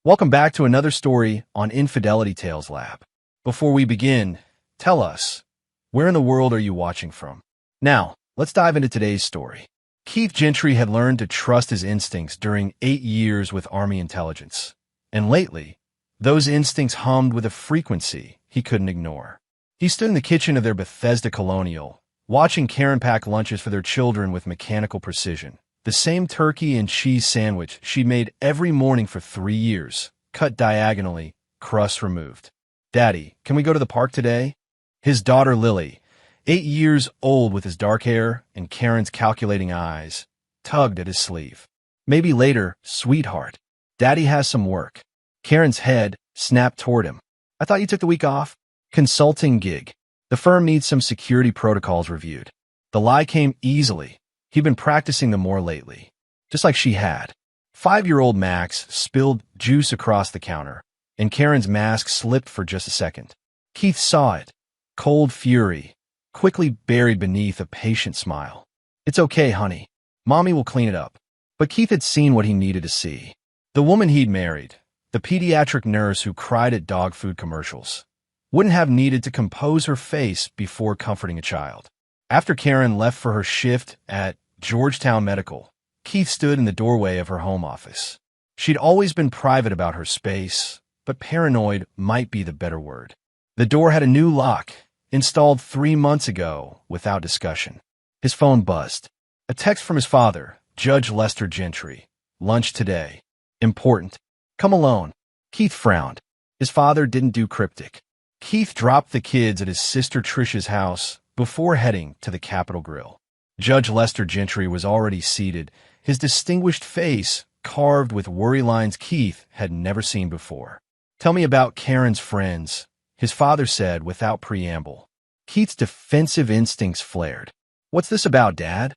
Welcome back to another story on Infidelity Tales Lab. Before we begin, tell us, where in the world are you watching from? Now, let's dive into today's story. Keith Gentry had learned to trust his instincts during 8 years with Army intelligence. And lately, those instincts hummed with a frequency he couldn't ignore. He stood in the kitchen of their Bethesda Colonial, watching Karen pack lunches for their children with mechanical precision. The same turkey and cheese sandwich she'd made every morning for 3 years, cut diagonally, crust removed. "Daddy, can we go to the park today?" His daughter Lily, 8 years old with his dark hair and Karen's calculating eyes, tugged at his sleeve. "Maybe later, sweetheart. Daddy has some work." Karen's head snapped toward him. "I thought you took the week off." "Consulting gig. The firm needs some security protocols reviewed." The lie came easily. He'd been practicing them more lately, just like she had. 5-year-old Max spilled juice across the counter, and Karen's mask slipped for just a second. Keith saw it, cold fury, quickly buried beneath a patient smile. "It's okay, honey. Mommy will clean it up." But Keith had seen what he needed to see. The woman he'd married, the pediatric nurse who cried at dog food commercials, wouldn't have needed to compose her face before comforting a child. After Karen left for her shift at Georgetown Medical, Keith stood in the doorway of her home office. She'd always been private about her space, but paranoid might be the better word. The door had a new lock, installed 3 months ago without discussion. His phone buzzed. A text from his father, Judge Lester Gentry. "Lunch today. Important. Come alone." Keith frowned. His father didn't do cryptic. Keith dropped the kids at his sister Trisha's house before heading to the Capitol Grill. Judge Lester Gentry was already seated, his distinguished face carved with worry lines Keith had never seen before. "Tell me about Karen's friends," his father said without preamble. Keith's defensive instincts flared. "What's this about, Dad?"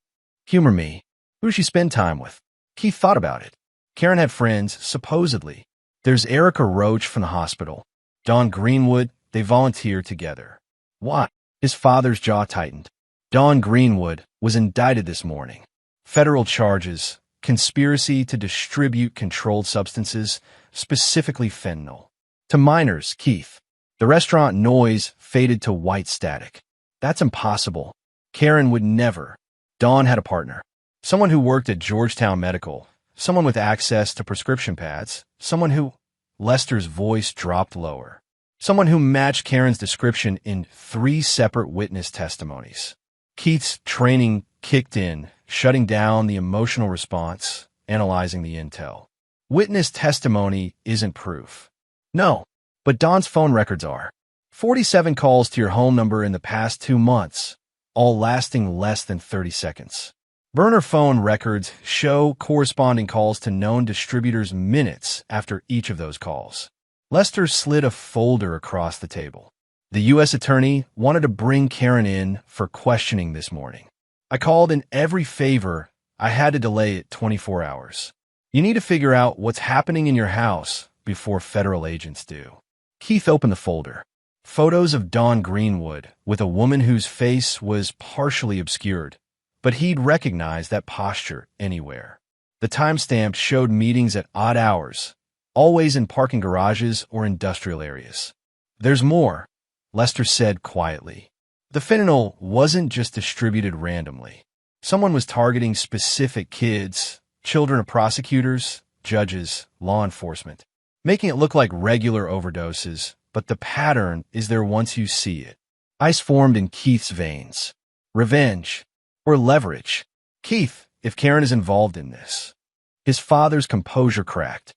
"Humor me. Who does she spend time with?" Keith thought about it. Karen had friends, supposedly. There's Erica Roach from the hospital. Dawn Greenwood, they volunteer together. Why? His father's jaw tightened. Dawn Greenwood was indicted this morning. Federal charges, conspiracy to distribute controlled substances, specifically fentanyl. To minors, Keith. The restaurant noise faded to white static. "That's impossible. Karen would never." Dawn had a partner. Someone who worked at Georgetown Medical. Someone with access to prescription pads. Someone who... Lester's voice dropped lower. Someone who matched Karen's description in 3 separate witness testimonies. Keith's training kicked in, shutting down the emotional response, analyzing the intel. Witness testimony isn't proof. No, but Dawn's phone records are. 47 calls to your home number in the past 2 months, all lasting less than 30 seconds. Burner phone records show corresponding calls to known distributors minutes after each of those calls. Lester slid a folder across the table. The U.S. attorney wanted to bring Karen in for questioning this morning. "I called in every favor. I had to delay it 24 hours. You need to figure out what's happening in your house before federal agents do." Keith opened the folder. Photos of Dawn Greenwood with a woman whose face was partially obscured, but he'd recognize that posture anywhere. The timestamp showed meetings at odd hours, always in parking garages or industrial areas. "There's more," Lester said quietly. The fentanyl wasn't just distributed randomly. Someone was targeting specific kids, children of prosecutors, judges, law enforcement, making it look like regular overdoses, but the pattern is there once you see it. Ice formed in Keith's veins. Revenge. Or leverage. "Keith, if Karen is involved in this..." His father's composure cracked.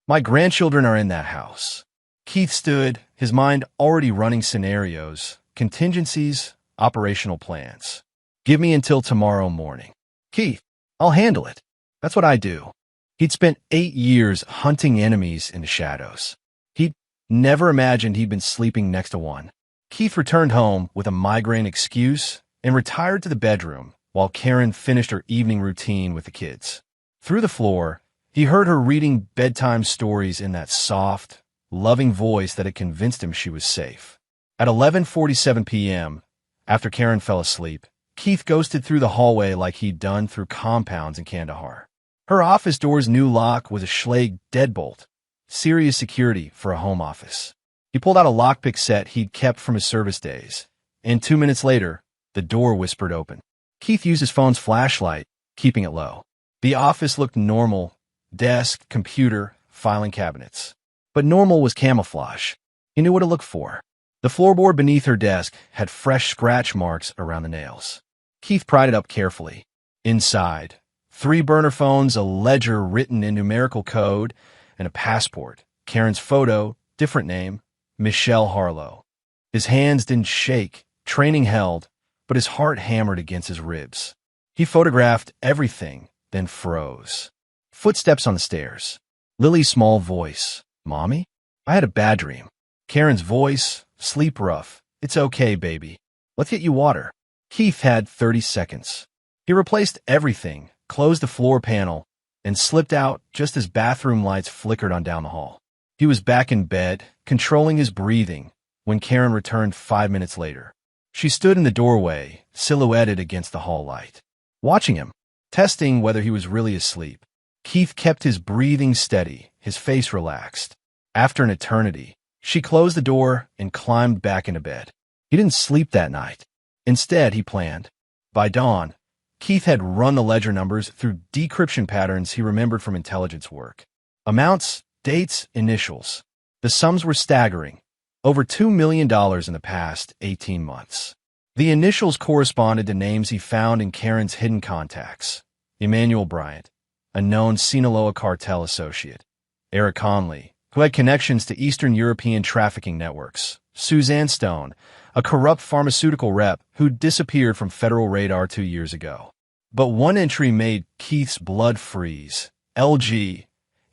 "My grandchildren are in that house." Keith stood, his mind already running scenarios, contingencies, operational plans. "Give me until tomorrow morning." "Keith, I'll handle it. That's what I do." He'd spent 8 years hunting enemies in the shadows. He'd never imagined he'd been sleeping next to one. Keith returned home with a migraine excuse and retired to the bedroom while Karen finished her evening routine with the kids. Through the floor, he heard her reading bedtime stories in that soft, loving voice that had convinced him she was safe. At 11:47 p.m., after Karen fell asleep, Keith ghosted through the hallway like he'd done through compounds in Kandahar. Her office door's new lock was a Schlage deadbolt, serious security for a home office. He pulled out a lockpick set he'd kept from his service days, and 2 minutes later, the door whispered open. Keith used his phone's flashlight, keeping it low. The office looked normal: desk, computer, filing cabinets. But normal was camouflage. He knew what to look for. The floorboard beneath her desk had fresh scratch marks around the nails. Keith pried it up carefully. Inside, 3 burner phones, a ledger written in numerical code, and a passport. Karen's photo, different name, Michelle Harlow. His hands didn't shake, training held, but his heart hammered against his ribs. He photographed everything, then froze. Footsteps on the stairs. Lily's small voice. Mommy? I had a bad dream. Karen's voice. Sleep rough. It's okay, baby. Let's get you water. Keith had 30 seconds. He replaced everything, closed the floor panel, and slipped out just as bathroom lights flickered on down the hall. He was back in bed, controlling his breathing, when Karen returned 5 minutes later. She stood in the doorway, silhouetted against the hall light, watching him, testing whether he was really asleep. Keith kept his breathing steady, his face relaxed. After an eternity, she closed the door and climbed back into bed. He didn't sleep that night. Instead, he planned. By dawn, Keith had run the ledger numbers through decryption patterns he remembered from intelligence work. Amounts, dates, initials. The sums were staggering. Over $2 million in the past 18 months. The initials corresponded to names he found in Karen's hidden contacts. Emmanuel Bryant, a known Sinaloa cartel associate. Eric Conley, who had connections to Eastern European trafficking networks. Suzanne Stone, a corrupt pharmaceutical rep who disappeared from federal radar 2 years ago. But one entry made Keith's blood freeze. LG,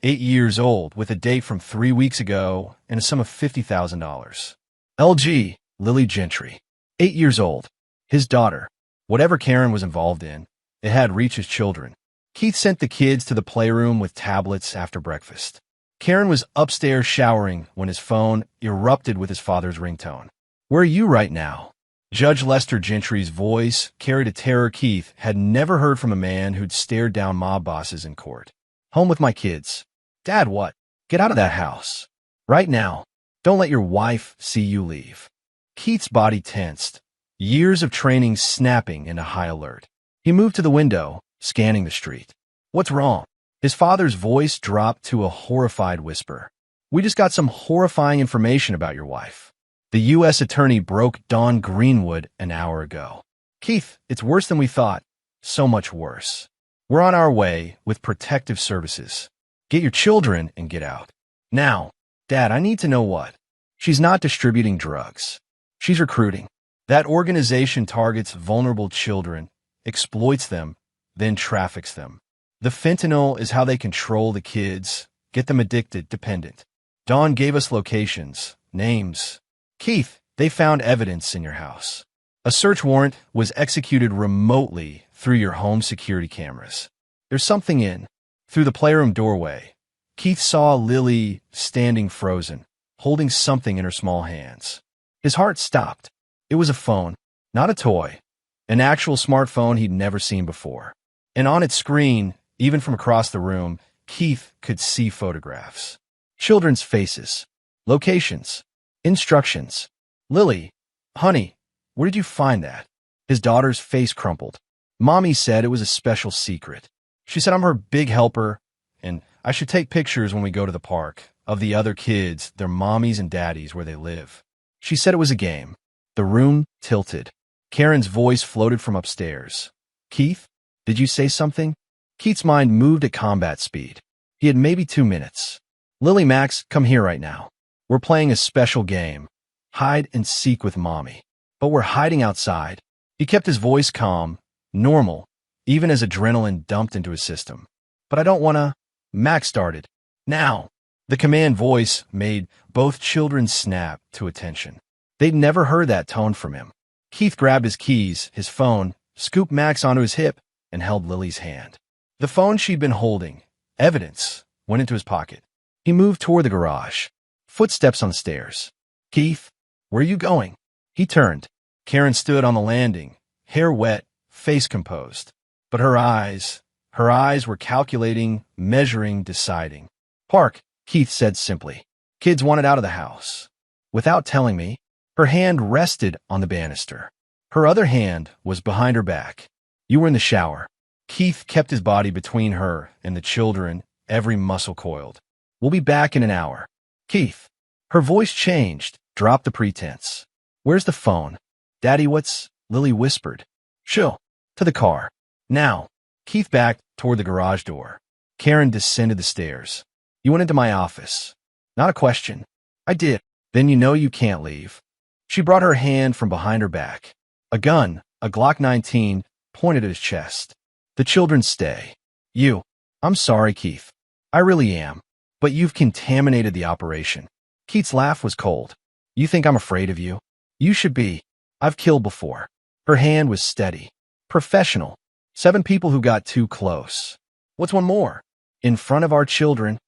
8 years old, with a date from 3 weeks ago and a sum of $50,000. LG, Lily Gentry, 8 years old. His daughter. Whatever Karen was involved in, it had reached his children. Keith sent the kids to the playroom with tablets after breakfast. Karen was upstairs showering when his phone erupted with his father's ringtone. Where are you right now? Judge Lester Gentry's voice carried a terror Keith had never heard from a man who'd stared down mob bosses in court. Home with my kids. Dad, what? Get out of that house. Right now. Don't let your wife see you leave. Keith's body tensed, years of training snapping into high alert. He moved to the window, scanning the street. What's wrong? His father's voice dropped to a horrified whisper. We just got some horrifying information about your wife. The U.S. attorney broke Dawn Greenwood an hour ago. Keith, it's worse than we thought. So much worse. We're on our way with protective services. Get your children and get out. Now, Dad, I need to know what. She's not distributing drugs. She's recruiting. That organization targets vulnerable children, exploits them, then traffics them. The fentanyl is how they control the kids, get them addicted, dependent. Dawn gave us locations, names. Keith, they found evidence in your house. A search warrant was executed remotely through your home security cameras. There's something in. Through the playroom doorway, Keith saw Lily standing frozen, holding something in her small hands. His heart stopped. It was a phone, not a toy, an actual smartphone he'd never seen before. And on its screen, even from across the room, Keith could see photographs. Children's faces, locations, instructions. Lily, honey, where did you find that? His daughter's face crumpled. Mommy said it was a special secret. She said I'm her big helper, and I should take pictures when we go to the park of the other kids, their mommies and daddies, where they live. She said it was a game. The room tilted. Karen's voice floated from upstairs. Keith, did you say something? Keith's mind moved at combat speed. He had maybe 2 minutes. Lily, Max, come here right now. We're playing a special game. Hide and seek with Mommy. But we're hiding outside. He kept his voice calm, normal, even as adrenaline dumped into his system. But I don't want to. Max started. Now. The command voice made both children snap to attention. They'd never heard that tone from him. Keith grabbed his keys, his phone, scooped Max onto his hip, and held Lily's hand. The phone she'd been holding, evidence, went into his pocket. He moved toward the garage. Footsteps on the stairs. Keith, where are you going? He turned. Karen stood on the landing, hair wet, face composed. But her eyes were calculating, measuring, deciding. Park, Keith said simply. Kids wanted out of the house. Without telling me, her hand rested on the banister. Her other hand was behind her back. You were in the shower. Keith kept his body between her and the children, every muscle coiled. We'll be back in an hour. Keith. Her voice changed. Drop the pretense. Where's the phone? Daddy, what's... Lily whispered. Chill. To the car. Now. Keith backed toward the garage door. Karen descended the stairs. You went into my office. Not a question. I did. Then you know you can't leave. She brought her hand from behind her back. A gun, a Glock 19, pointed at his chest. The children stay. You. I'm sorry, Keith. I really am. But you've contaminated the operation. Keith's laugh was cold. You think I'm afraid of you? You should be. I've killed before. Her hand was steady. Professional. 7 people who got too close. What's one more? In front of our children.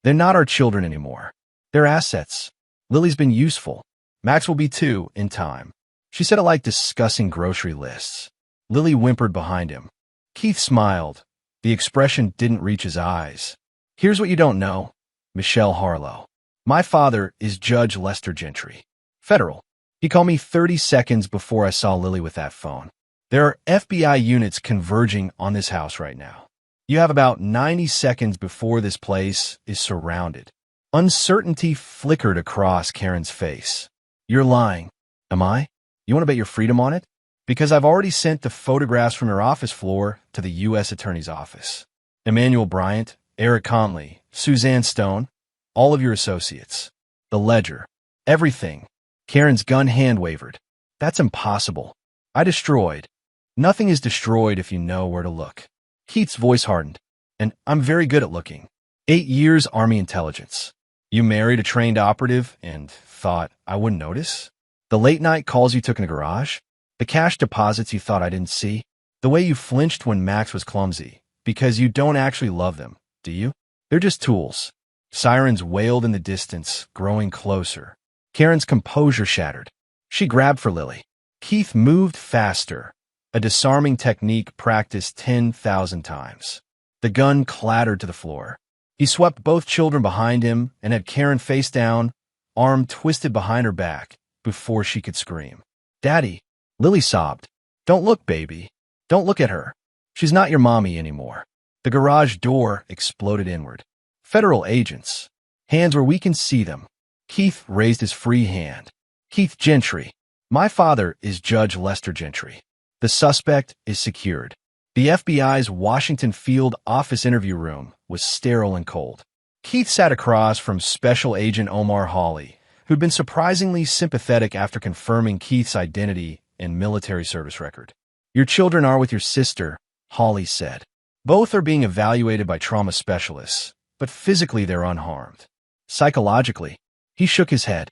They're not our children anymore. They're assets. Lily's been useful. Max will be too, in time. She said it like discussing grocery lists. Lily whimpered behind him. Keith smiled. The expression didn't reach his eyes. Here's what you don't know. Michelle Harlow. My father is Judge Lester Gentry. Federal. He called me 30 seconds before I saw Lily with that phone. There are FBI units converging on this house right now. You have about 90 seconds before this place is surrounded. Uncertainty flickered across Karen's face. You're lying. Am I? You want to bet your freedom on it? Because I've already sent the photographs from your office floor to the U.S. Attorney's Office. Emmanuel Bryant, Eric Conley, Suzanne Stone, all of your associates. The ledger. Everything. Karen's gun hand wavered. That's impossible. I destroyed. Nothing is destroyed if you know where to look. Keith's voice hardened. And I'm very good at looking. 8 years Army intelligence. You married a trained operative and thought I wouldn't notice? The late-night calls you took in the garage? The cash deposits you thought I didn't see? The way you flinched when Max was clumsy? Because you don't actually love them, do you? They're just tools. Sirens wailed in the distance, growing closer. Karen's composure shattered. She grabbed for Lily. Keith moved faster, a disarming technique practiced 10,000 times. The gun clattered to the floor. He swept both children behind him and had Karen face down, arm twisted behind her back, before she could scream. Daddy, Lily sobbed. Don't look, baby. Don't look at her. She's not your mommy anymore. The garage door exploded inward. Federal agents. Hands where we can see them. Keith raised his free hand. Keith Gentry. My father is Judge Lester Gentry. The suspect is secured. The FBI's Washington Field office interview room was sterile and cold. Keith sat across from Special Agent Omar Hawley, who'd been surprisingly sympathetic after confirming Keith's identity and military service record. Your children are with your sister, Hawley said. Both are being evaluated by trauma specialists, but physically they're unharmed. Psychologically, he shook his head.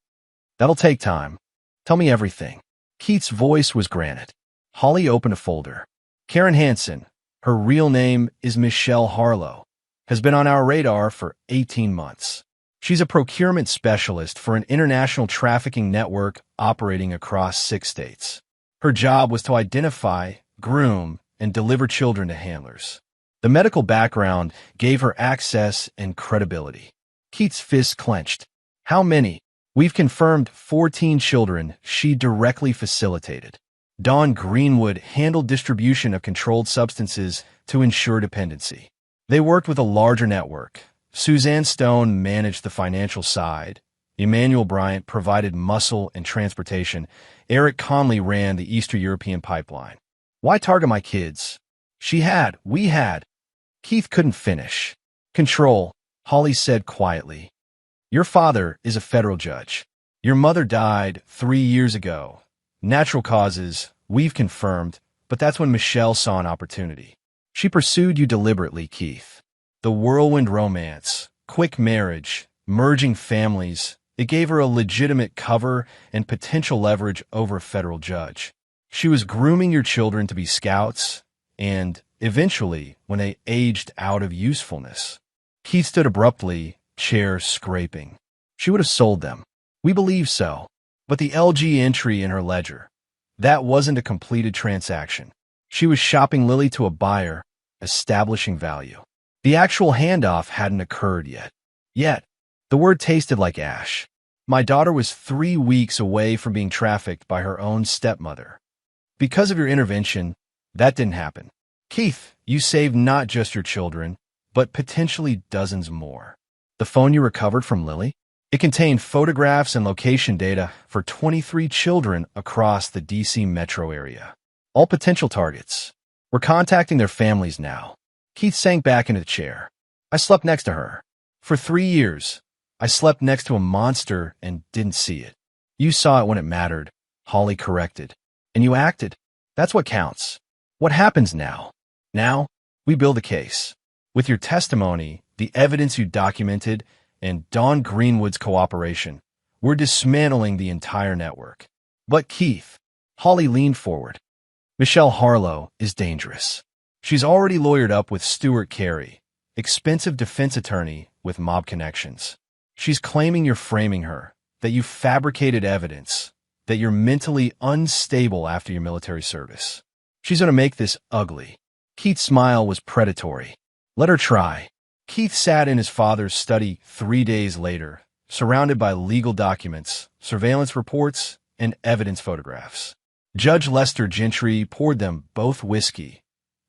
That'll take time. Tell me everything. Keith's voice was granite. Hawley opened a folder. Karen Hansen, her real name is Michelle Harlow, has been on our radar for 18 months. She's a procurement specialist for an international trafficking network operating across 6 states. Her job was to identify, groom, and deliver children to handlers. The medical background gave her access and credibility. Keith's fist clenched. How many? We've confirmed 14 children she directly facilitated. Dawn Greenwood handled distribution of controlled substances to ensure dependency. They worked with a larger network. Suzanne Stone managed the financial side. Emmanuel Bryant provided muscle and transportation. Eric Conley ran the Eastern European pipeline. Why target my kids? We had. Keith couldn't finish. Control, Hawley said quietly. Your father is a federal judge. Your mother died 3 years ago. Natural causes, we've confirmed, but that's when Michelle saw an opportunity. She pursued you deliberately, Keith. The whirlwind romance, quick marriage, merging families, it gave her a legitimate cover and potential leverage over a federal judge. She was grooming your children to be scouts, and, eventually, when they aged out of usefulness. Keith stood abruptly, chair scraping. She would have sold them. We believe so. But the LG entry in her ledger, that wasn't a completed transaction. She was shopping Lily to a buyer, establishing value. The actual handoff hadn't occurred yet. The word tasted like ash. My daughter was 3 weeks away from being trafficked by her own stepmother. Because of your intervention, that didn't happen. Keith, you saved not just your children, but potentially dozens more. The phone you recovered from Lily? It contained photographs and location data for 23 children across the DC metro area. All potential targets. We're contacting their families now. Keith sank back into the chair. I slept next to her. For 3 years, I slept next to a monster and didn't see it. You saw it when it mattered, Holly corrected. And you acted. That's what counts. What happens now? Now, we build a case. With your testimony, the evidence you documented, and Dawn Greenwood's cooperation, we're dismantling the entire network. But Keith, Holly leaned forward. Michelle Harlow is dangerous. She's already lawyered up with Stuart Carey, expensive defense attorney with mob connections. She's claiming you're framing her, that you fabricated evidence, that you're mentally unstable after your military service. She's going to make this ugly. Keith's smile was predatory. Let her try. Keith sat in his father's study 3 days later, surrounded by legal documents, surveillance reports, and evidence photographs. Judge Lester Gentry poured them both whiskey,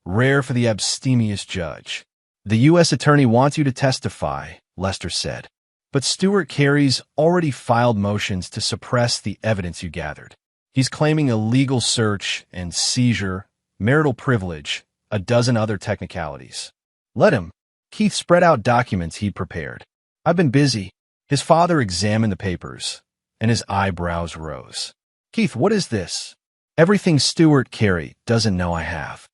rare for the abstemious judge. The U.S. attorney wants you to testify, Lester said. But Stuart Carey's already filed motions to suppress the evidence you gathered. He's claiming illegal search and seizure, marital privilege, a dozen other technicalities. Let him. Keith spread out documents he'd prepared. I've been busy. His father examined the papers, and his eyebrows rose. Keith, what is this? Everything Stuart Carey doesn't know I have.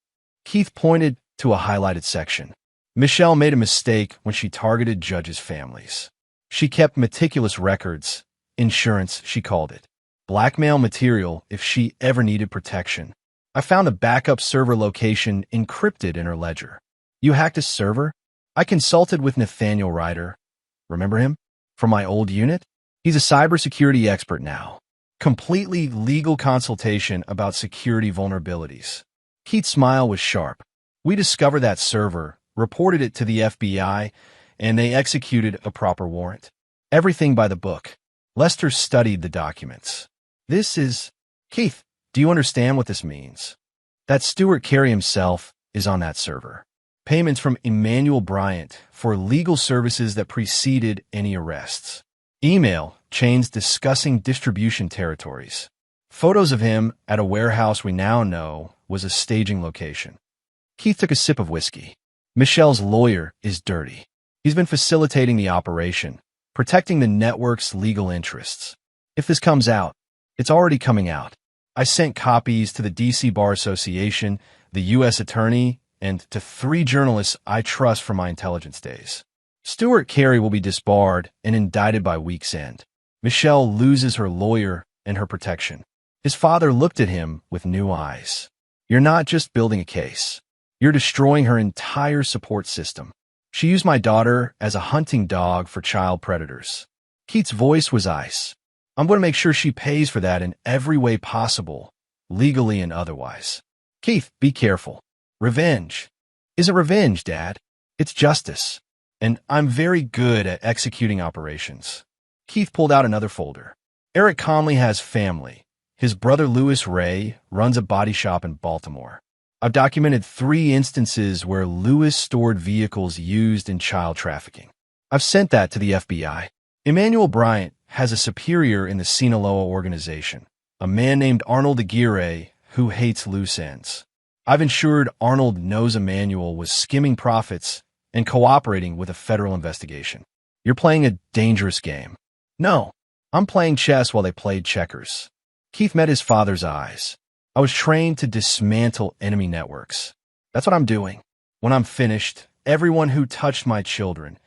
Keith pointed to a highlighted section. Michelle made a mistake when she targeted judges' families. She kept meticulous records, insurance, she called it. Blackmail material if she ever needed protection. I found a backup server location encrypted in her ledger. You hacked a server? I consulted with Nathaniel Ryder. Remember him? From my old unit? He's a cybersecurity expert now. Completely legal consultation about security vulnerabilities. Keith's smile was sharp. We discovered that server, reported it to the FBI, and they executed a proper warrant. Everything by the book. Lester studied the documents. This is... Keith, do you understand what this means? That Stuart Carey himself is on that server. Payments from Emmanuel Bryant for legal services that preceded any arrests. Email chains discussing distribution territories. Photos of him at a warehouse we now know was a staging location. Keith took a sip of whiskey. Michelle's lawyer is dirty. He's been facilitating the operation, protecting the network's legal interests. If this comes out, it's already coming out. I sent copies to the DC Bar Association, the U.S. Attorney, and to 3 journalists I trust from my intelligence days. Stuart Carey will be disbarred and indicted by week's end. Michelle loses her lawyer and her protection. His father looked at him with new eyes. You're not just building a case. You're destroying her entire support system. She used my daughter as a hunting dog for child predators. Keith's voice was ice. I'm going to make sure she pays for that in every way possible, legally and otherwise. Keith, be careful. Revenge isn't revenge, Dad. It's justice. And I'm very good at executing operations. Keith pulled out another folder. Eric Conley has family. His brother Louis Ray runs a body shop in Baltimore. I've documented 3 instances where Louis stored vehicles used in child trafficking. I've sent that to the FBI. Emmanuel Bryant has a superior in the Sinaloa organization, a man named Arnold Aguirre who hates loose ends. I've ensured Arnold knows Emmanuel was skimming profits and cooperating with a federal investigation. You're playing a dangerous game. No, I'm playing chess while they played checkers. Keith met his father's eyes. I was trained to dismantle enemy networks. That's what I'm doing. When I'm finished, everyone who touched my children,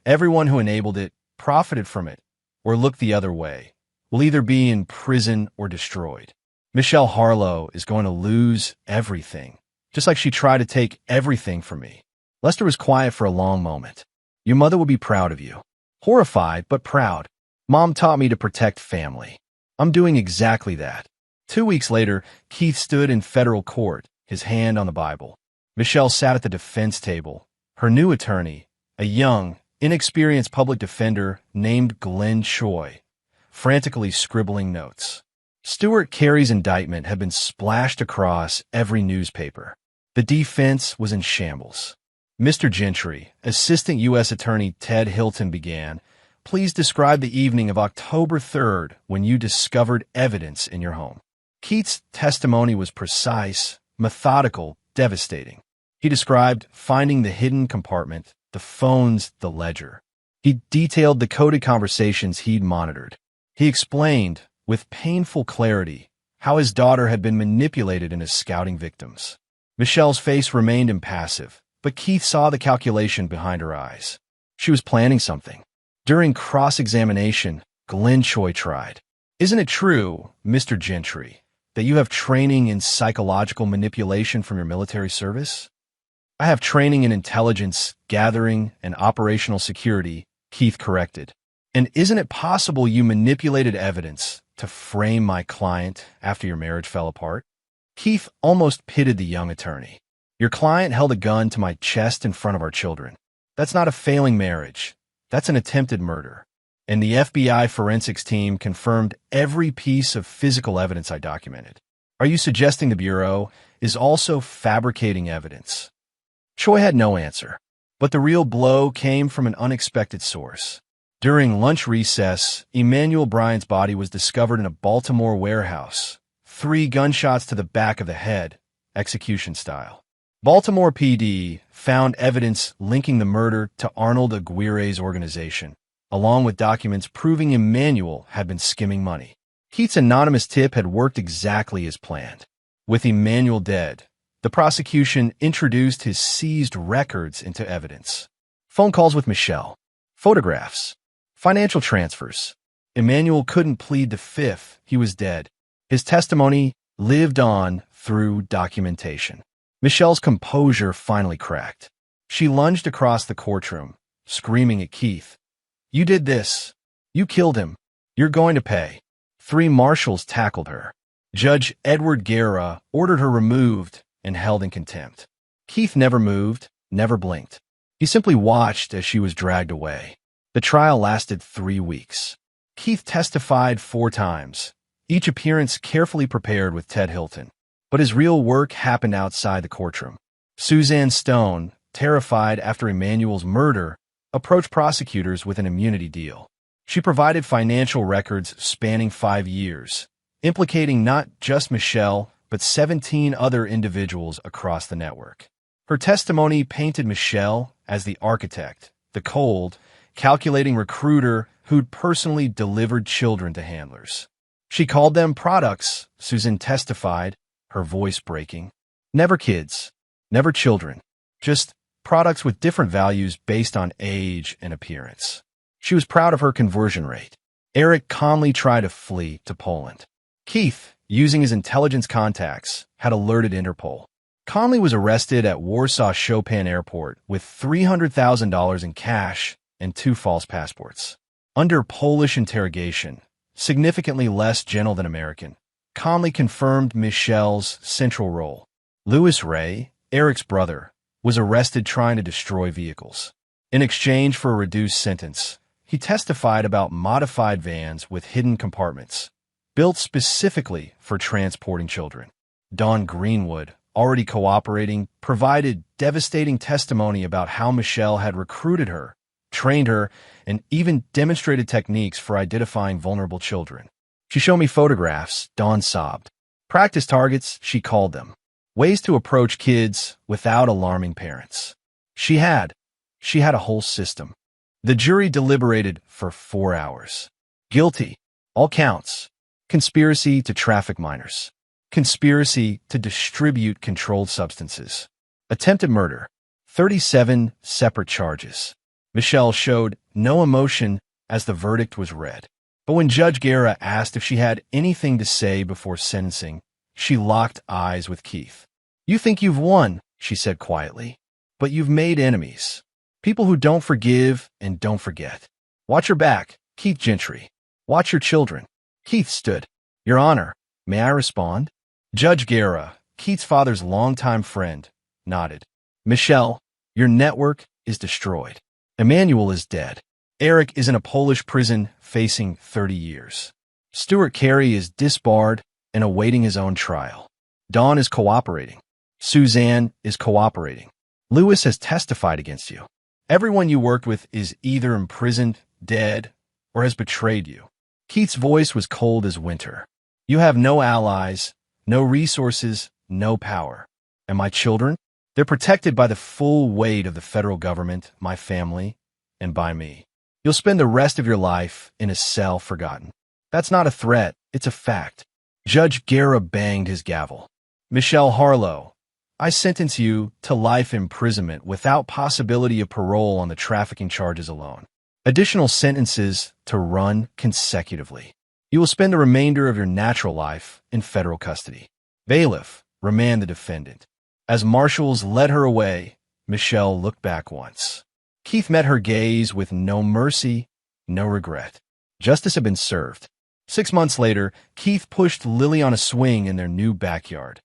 everyone who enabled it, profited from it, or looked the other way, will either be in prison or destroyed. Michelle Harlow is going to lose everything, just like she tried to take everything from me. Lester was quiet for a long moment. Your mother would be proud of you. Horrified, but proud. Mom taught me to protect family. I'm doing exactly that. 2 weeks later, Keith stood in federal court, his hand on the Bible. Michelle sat at the defense table. Her new attorney, a young, inexperienced public defender named Glenn Choi, frantically scribbling notes. Stuart Carey's indictment had been splashed across every newspaper. The defense was in shambles. Mr. Gentry, Assistant U.S. Attorney Ted Hilton began, please describe the evening of October 3rd when you discovered evidence in your home. Keith's testimony was precise, methodical, devastating. He described finding the hidden compartment, the phones, the ledger. He detailed the coded conversations he'd monitored. He explained, with painful clarity, how his daughter had been manipulated into scouting victims. Michelle's face remained impassive, but Keith saw the calculation behind her eyes. She was planning something. During cross-examination, Glenn Choi tried. Isn't it true, Mr. Gentry, that you have training in psychological manipulation from your military service? I have training in intelligence, gathering, and operational security, Keith corrected. And isn't it possible you manipulated evidence to frame my client after your marriage fell apart? Keith almost pitted the young attorney. Your client held a gun to my chest in front of our children. That's not a failing marriage. That's an attempted murder. And the FBI forensics team confirmed every piece of physical evidence I documented. Are you suggesting the Bureau is also fabricating evidence? Choi had no answer, but the real blow came from an unexpected source. During lunch recess, Emmanuel Bryant's body was discovered in a Baltimore warehouse. 3 gunshots to the back of the head, execution style. Baltimore PD found evidence linking the murder to Arnold Aguirre's organization, along with documents proving Emmanuel had been skimming money. Keith's anonymous tip had worked exactly as planned. With Emmanuel dead, the prosecution introduced his seized records into evidence. Phone calls with Michelle, photographs, financial transfers. Emmanuel couldn't plead the fifth. He was dead. His testimony lived on through documentation. Michelle's composure finally cracked. She lunged across the courtroom, screaming at Keith, "You did this. You killed him. You're going to pay." 3 marshals tackled her. Judge Edward Guerra ordered her removed and held in contempt. Keith never moved, never blinked. He simply watched as she was dragged away. The trial lasted 3 weeks. Keith testified 4 times, each appearance carefully prepared with Ted Hilton. But his real work happened outside the courtroom. Suzanne Stone, terrified after Emmanuel's murder, approached prosecutors with an immunity deal. She provided financial records spanning 5 years, implicating not just Michelle, but 17 other individuals across the network. Her testimony painted Michelle as the architect, the cold, calculating recruiter who'd personally delivered children to handlers. She called them products, Susan testified, her voice breaking. Never kids, never children, just products with different values based on age and appearance. She was proud of her conversion rate. Eric calmly tried to flee to Poland. Keith, using his intelligence contacts, had alerted Interpol. Conley was arrested at Warsaw Chopin Airport with $300,000 in cash and 2 false passports. Under Polish interrogation, significantly less gentle than American, Conley confirmed Michelle's central role. Louis Ray, Eric's brother, was arrested trying to destroy vehicles. In exchange for a reduced sentence, he testified about modified vans with hidden compartments, built specifically for transporting children. Dawn Greenwood, already cooperating, provided devastating testimony about how Michelle had recruited her, trained her, and even demonstrated techniques for identifying vulnerable children. She showed me photographs, Dawn sobbed. Practice targets, she called them. Ways to approach kids without alarming parents. She had a whole system. The jury deliberated for 4 hours. Guilty. All counts. Conspiracy to traffic minors. Conspiracy to distribute controlled substances. Attempted murder. 37 separate charges. Michelle showed no emotion as the verdict was read. But when Judge Guerra asked if she had anything to say before sentencing, she locked eyes with Keith. "You think you've won," she said quietly, "but you've made enemies. People who don't forgive and don't forget. Watch your back, Keith Gentry. Watch your children." Keith stood. "Your Honor, may I respond?" Judge Guerra, Keith's father's longtime friend, nodded. "Michelle, your network is destroyed. Emmanuel is dead. Eric is in a Polish prison facing 30 years. Stuart Carey is disbarred and awaiting his own trial. Dawn is cooperating. Suzanne is cooperating. Lewis has testified against you. Everyone you worked with is either imprisoned, dead, or has betrayed you. Keith's voice was cold as winter. You have no allies, no resources, no power. And my children? They're protected by the full weight of the federal government, my family, and by me. You'll spend the rest of your life in a cell forgotten. That's not a threat, it's a fact. Judge Guerra banged his gavel. Michelle Harlow, I sentence you to life imprisonment without possibility of parole on the trafficking charges alone. Additional sentences to run consecutively. You will spend the remainder of your natural life in federal custody. Bailiff, remand the defendant. As marshals led her away, Michelle looked back once. Keith met her gaze with no mercy, no regret. Justice had been served. 6 months later, Keith pushed Lily on a swing in their new backyard,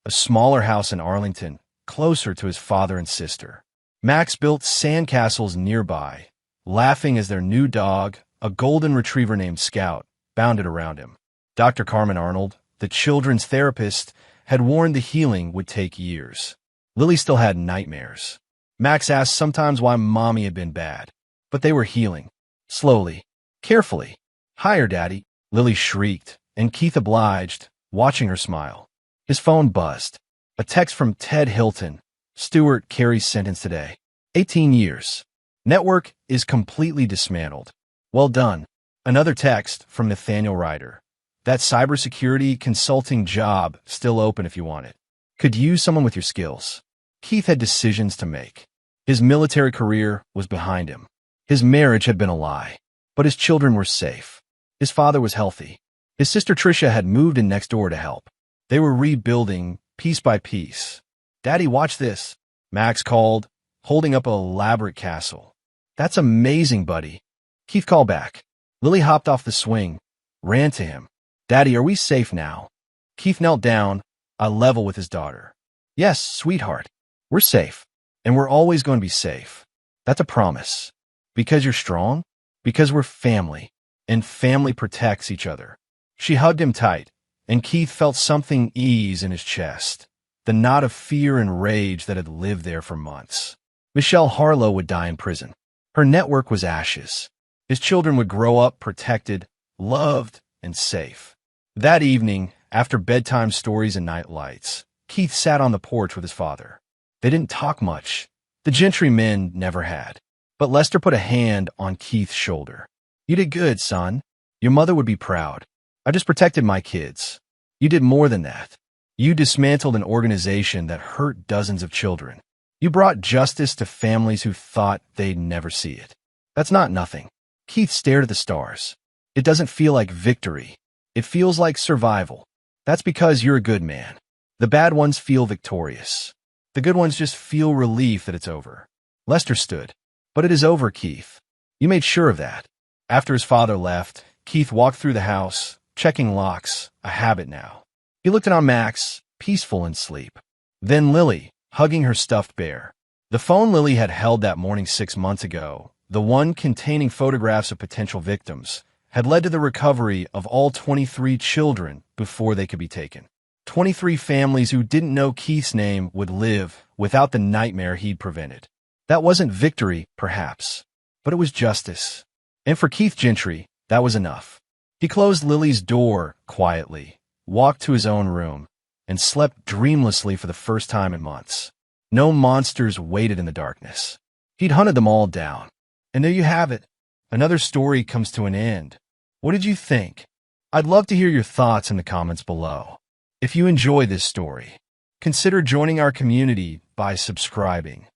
a smaller house in Arlington, closer to his father and sister. Max built sandcastles nearby, laughing as their new dog, a golden retriever named Scout, bounded around him. Dr. Carmen Arnold, the children's therapist, had warned the healing would take years. Lily still had nightmares. Max asked sometimes why Mommy had been bad, but they were healing. Slowly, carefully. Higher, Daddy, Lily shrieked, and Keith obliged, watching her smile. His phone buzzed. A text from Ted Hilton. Stuart Carey's sentence today. 18 years. Network is completely dismantled. Well done. Another text from Nathaniel Ryder. That cybersecurity consulting job still open if you want it. Could use someone with your skills. Keith had decisions to make. His military career was behind him. His marriage had been a lie, but his children were safe. His father was healthy. His sister Tricia had moved in next door to help. They were rebuilding piece by piece. Daddy, watch this, Max called, holding up an elaborate castle. That's amazing, buddy. Keith called back. Lily hopped off the swing, ran to him. Daddy, are we safe now? Keith knelt down, eye level with his daughter. Yes, sweetheart. We're safe, and we're always going to be safe. That's a promise. Because you're strong, because we're family, and family protects each other. She hugged him tight, and Keith felt something ease in his chest, the knot of fear and rage that had lived there for months. Michelle Harlow would die in prison. Her network was ashes. His children would grow up protected, loved, and safe. That evening, after bedtime stories and night lights, Keith sat on the porch with his father. They didn't talk much. The Gentry men never had. But Lester put a hand on Keith's shoulder. You did good, son. Your mother would be proud. I just protected my kids. You did more than that. You dismantled an organization that hurt dozens of children. You brought justice to families who thought they'd never see it. That's not nothing. Keith stared at the stars. It doesn't feel like victory. It feels like survival. That's because you're a good man. The bad ones feel victorious. The good ones just feel relief that it's over. Lester stood. But it is over, Keith. You made sure of that. After his father left, Keith walked through the house, checking locks, a habit now. He looked at Aunt Max, peaceful in sleep. Then Lily, hugging her stuffed bear. The phone Lily had held that morning 6 months ago, the one containing photographs of potential victims, had led to the recovery of all 23 children before they could be taken. 23 families who didn't know Keith's name would live without the nightmare he'd prevented. That wasn't victory, perhaps, but it was justice. And for Keith Gentry, that was enough. He closed Lily's door quietly, walked to his own room, and slept dreamlessly for the first time in months. No monsters waited in the darkness. He'd hunted them all down. And there you have it. Another story comes to an end. What did you think? I'd love to hear your thoughts in the comments below. If you enjoy this story, consider joining our community by subscribing.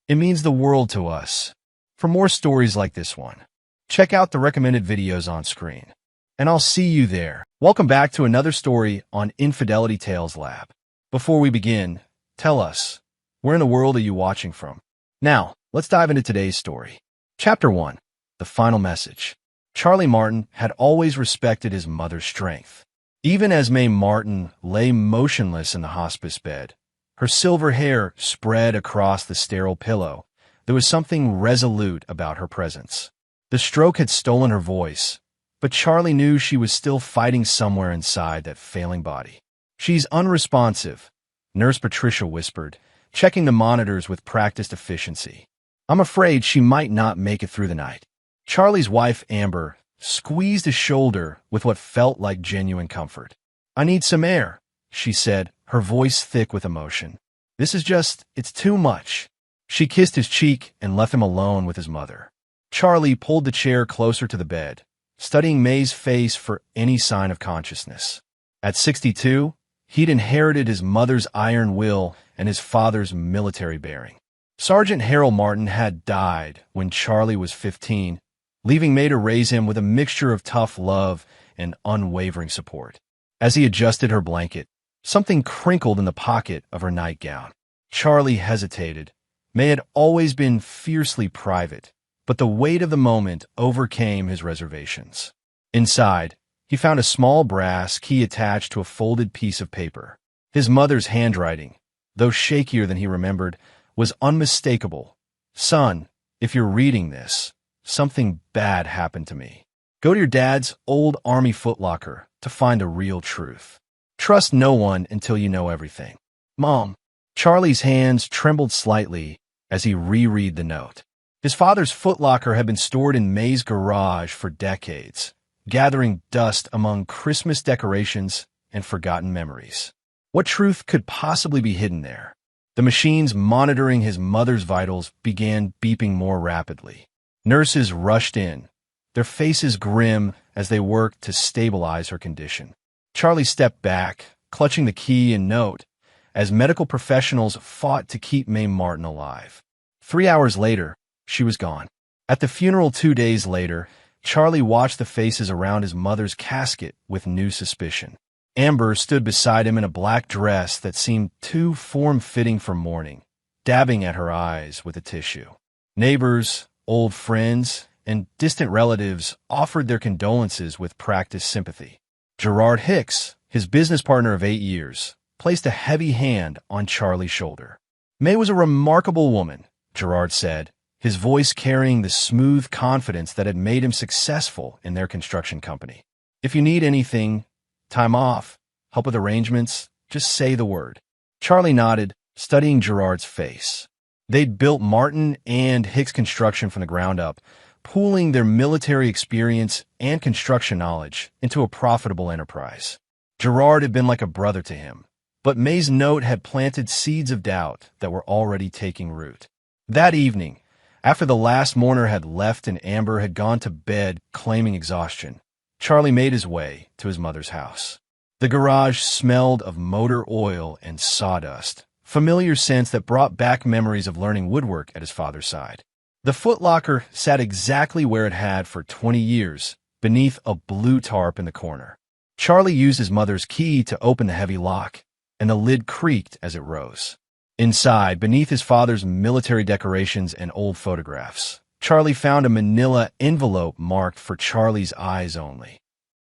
It means the world to us. For more stories like this one, check out the recommended videos on screen. And I'll see you there. Welcome back to another story on Infidelity Tales Lab. Before we begin, tell us, where in the world are you watching from? Now, let's dive into today's story. Chapter 1. The Final Message. Charlie Martin had always respected his mother's strength. Even as Mae Martin lay motionless in the hospice bed, her silver hair spread across the sterile pillow, There was something resolute about her presence. The stroke had stolen her voice, but Charlie knew she was still fighting somewhere inside that failing body. "She's unresponsive," Nurse Patricia whispered, checking the monitors with practiced efficiency. "I'm afraid she might not make it through the night." Charlie's wife, Amber, squeezed his shoulder with what felt like genuine comfort. "I need some air," she said, her voice thick with emotion. It's too much." She kissed his cheek and left him alone with his mother. Charlie pulled the chair closer to the bed, studying May's face for any sign of consciousness. At 62, he'd inherited his mother's iron will and his father's military bearing. Sergeant Harold Martin had died when Charlie was 15, leaving May to raise him with a mixture of tough love and unwavering support. As he adjusted her blanket, something crinkled in the pocket of her nightgown. Charlie hesitated. May had always been fiercely private, but the weight of the moment overcame his reservations. Inside, he found a small brass key attached to a folded piece of paper. His mother's handwriting, though shakier than he remembered, was unmistakable. "Son, if you're reading this, something bad happened to me. Go to your dad's old army footlocker to find the real truth. Trust no one until you know everything. Mom." Charlie's hands trembled slightly as he reread the note. His father's footlocker had been stored in May's garage for decades, gathering dust among Christmas decorations and forgotten memories. What truth could possibly be hidden there? The machines monitoring his mother's vitals began beeping more rapidly. Nurses rushed in, their faces grim as they worked to stabilize her condition. Charlie stepped back, clutching the key and note, as medical professionals fought to keep May Martin alive. 3 hours later, she was gone. At the funeral 2 days later, Charlie watched the faces around his mother's casket with new suspicion. Amber stood beside him in a black dress that seemed too form-fitting for mourning, dabbing at her eyes with a tissue. Neighbors, old friends, and distant relatives offered their condolences with practiced sympathy. Gerard Hicks, his business partner of 8 years, placed a heavy hand on Charlie's shoulder. "May was a remarkable woman," Gerard said, his voice carrying the smooth confidence that had made him successful in their construction company. "If you need anything, time off, help with arrangements, just say the word." Charlie nodded, studying Gerard's face. They'd built Martin and Hicks Construction from the ground up, pooling their military experience and construction knowledge into a profitable enterprise. Gerard had been like a brother to him, but May's note had planted seeds of doubt that were already taking root. That evening, after the last mourner had left and Amber had gone to bed claiming exhaustion, Charlie made his way to his mother's house. The garage smelled of motor oil and sawdust, familiar scents that brought back memories of learning woodwork at his father's side. The footlocker sat exactly where it had for 20 years, beneath a blue tarp in the corner. Charlie used his mother's key to open the heavy lock, and the lid creaked as it rose. Inside, beneath his father's military decorations and old photographs, Charlie found a manila envelope marked for Charlie's eyes only.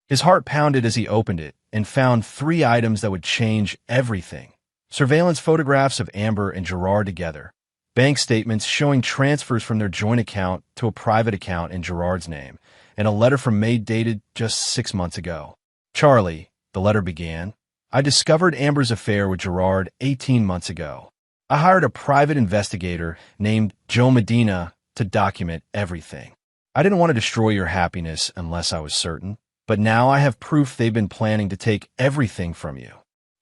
His heart pounded as he opened it and found 3 items that would change everything. Surveillance photographs of Amber and Gerard together, bank statements showing transfers from their joint account to a private account in Gerard's name, and a letter from May dated just 6 months ago. "Charlie," the letter began, "I discovered Amber's affair with Gerard 18 months ago. I hired a private investigator named Joe Medina to document everything. I didn't want to destroy your happiness unless I was certain, but now I have proof they've been planning to take everything from you.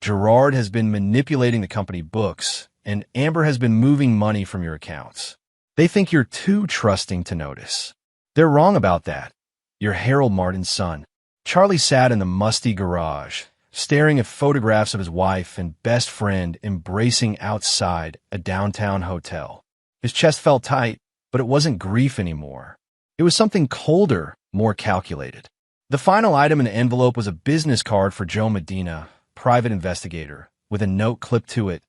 Gerard has been manipulating the company books, and Amber has been moving money from your accounts. They think you're too trusting to notice. They're wrong about that. You're Harold Martin's son." Charlie sat in the musty garage, staring at photographs of his wife and best friend embracing outside a downtown hotel. His chest felt tight, but it wasn't grief anymore. It was something colder, more calculated. The final item in the envelope was a business card for Joe Medina, private investigator, with a note clipped to it.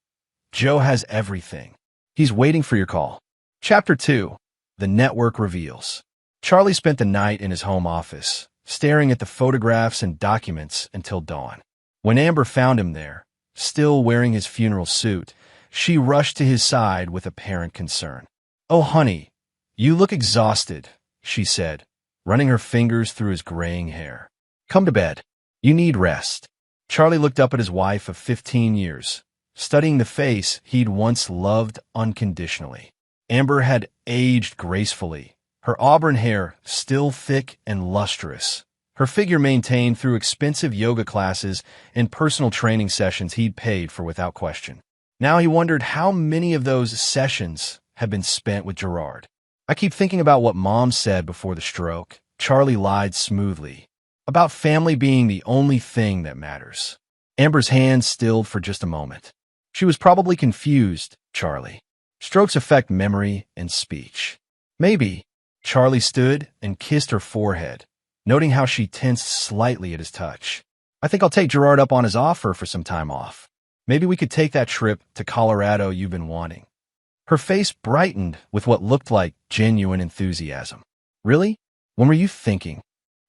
"Joe has everything. He's waiting for your call." Chapter 2. The Network Reveals. Charlie spent the night in his home office, staring at the photographs and documents until dawn. When Amber found him there, still wearing his funeral suit, she rushed to his side with apparent concern. "Oh, honey, you look exhausted," she said, running her fingers through his graying hair. "Come to bed. You need rest." Charlie looked up at his wife of 15 years, studying the face he'd once loved unconditionally. Amber had aged gracefully, her auburn hair still thick and lustrous, her figure maintained through expensive yoga classes and personal training sessions he'd paid for without question. Now he wondered how many of those sessions had been spent with Gerard. "I keep thinking about what Mom said before the stroke," Charlie lied smoothly, "about family being the only thing that matters." Amber's hands stilled for just a moment. "She was probably confused, Charlie. Strokes affect memory and speech." "Maybe." Charlie stood and kissed her forehead, noting how she tensed slightly at his touch. "I think I'll take Gerard up on his offer for some time off. Maybe we could take that trip to Colorado you've been wanting." Her face brightened with what looked like genuine enthusiasm. "Really? When were you thinking?"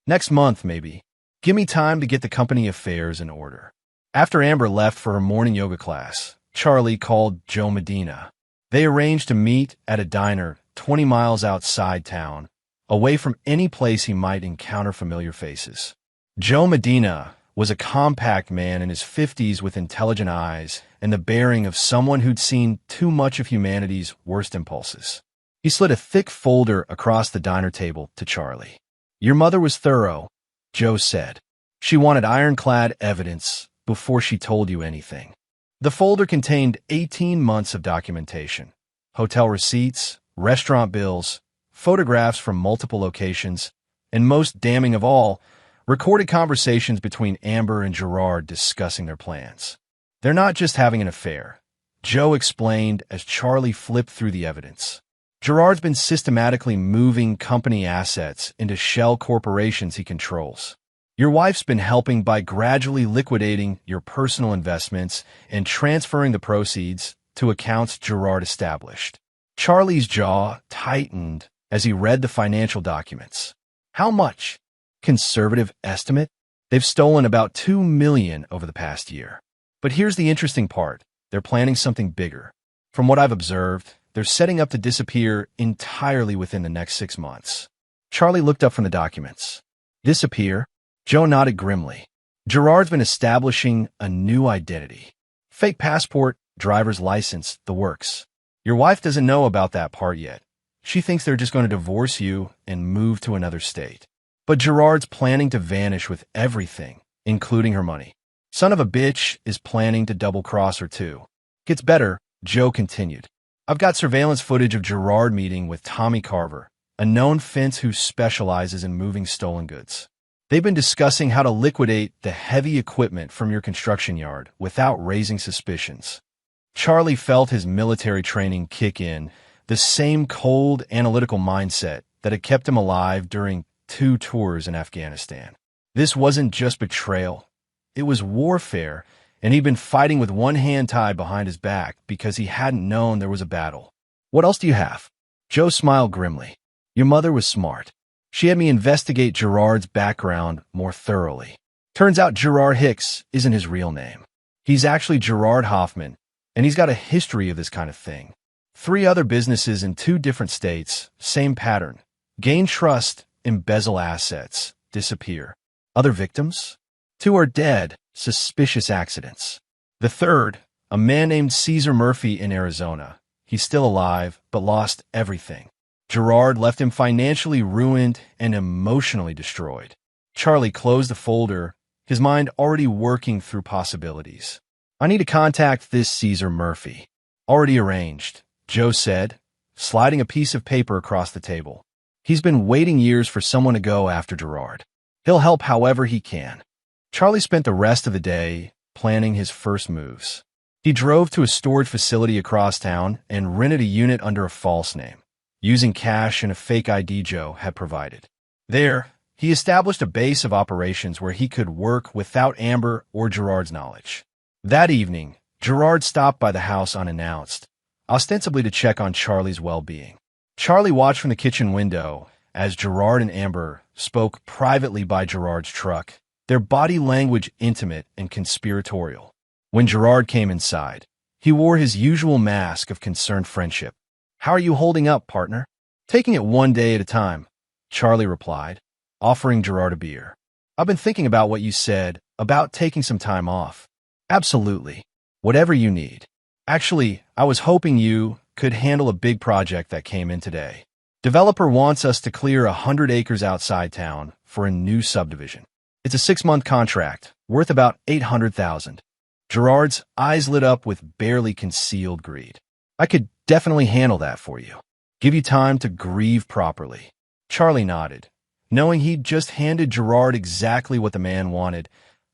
"Next month, maybe. Give me time to get the company affairs in order." After Amber left for her morning yoga class, Charlie called Joe Medina. They arranged to meet at a diner 20 miles outside town, away from any place he might encounter familiar faces. Joe Medina was a compact man in his 50s with intelligent eyes and the bearing of someone who'd seen too much of humanity's worst impulses. He slid a thick folder across the diner table to Charlie. "Your mother was thorough," Joe said. "She wanted ironclad evidence before she told you anything." The folder contained 18 months of documentation: hotel receipts, restaurant bills, photographs from multiple locations, and most damning of all, recorded conversations between Amber and Gerard discussing their plans. "They're not just having an affair," Joe explained as Charlie flipped through the evidence. "Gerard's been systematically moving company assets into shell corporations he controls. Your wife's been helping by gradually liquidating your personal investments and transferring the proceeds to accounts Gerard established." Charlie's jaw tightened as he read the financial documents. "How much?" "Conservative estimate? They've stolen about $2 million over the past year. But here's the interesting part. They're planning something bigger. From what I've observed, they're setting up to disappear entirely within the next 6 months." Charlie looked up from the documents. "Disappear?" Joe nodded grimly. "Gerard's been establishing a new identity. Fake passport, driver's license, the works. Your wife doesn't know about that part yet. She thinks they're just going to divorce you and move to another state. But Gerard's planning to vanish with everything, including her money. Son of a bitch is planning to double-cross her too." "Gets better," Joe continued. "I've got surveillance footage of Gerard meeting with Tommy Carver, a known fence who specializes in moving stolen goods. They've been discussing how to liquidate the heavy equipment from your construction yard without raising suspicions." Charlie felt his military training kick in, the same cold, analytical mindset that had kept him alive during 2 tours in Afghanistan. This wasn't just betrayal. It was warfare, and he'd been fighting with one hand tied behind his back because he hadn't known there was a battle. "What else do you have?" Joe smiled grimly. "Your mother was smart. She had me investigate Gerard's background more thoroughly. Turns out Gerard Hicks isn't his real name. He's actually Gerard Hoffman, and he's got a history of this kind of thing. 3 other businesses in 2 different states, same pattern. Gain trust, embezzle assets, disappear. Other victims? 2 are dead, suspicious accidents. The 3rd, a man named Caesar Murphy in Arizona. He's still alive, but lost everything. Gerard left him financially ruined and emotionally destroyed." Charlie closed the folder, his mind already working through possibilities. "I need to contact this Caesar Murphy." "Already arranged," Joe said, sliding a piece of paper across the table. "He's been waiting years for someone to go after Gerard. He'll help however he can." Charlie spent the rest of the day planning his first moves. He drove to a storage facility across town and rented a unit under a false name, using cash and a fake ID Joe had provided. There, he established a base of operations where he could work without Amber or Gerard's knowledge. That evening, Gerard stopped by the house unannounced, ostensibly to check on Charlie's well-being. Charlie watched from the kitchen window as Gerard and Amber spoke privately by Gerard's truck, their body language intimate and conspiratorial. When Gerard came inside, he wore his usual mask of concerned friendship. How are you holding up, partner? Taking it one day at a time, Charlie replied, offering Gerard a beer. I've been thinking about what you said about taking some time off. Absolutely. Whatever you need. Actually, I was hoping you could handle a big project that came in today. Developer wants us to clear 100 acres outside town for a new subdivision. It's a 6-month contract, worth about $800,000. Gerard's eyes lit up with barely concealed greed. I could definitely handle that for you. Give you time to grieve properly. Charlie nodded, knowing he'd just handed Gerard exactly what the man wanted: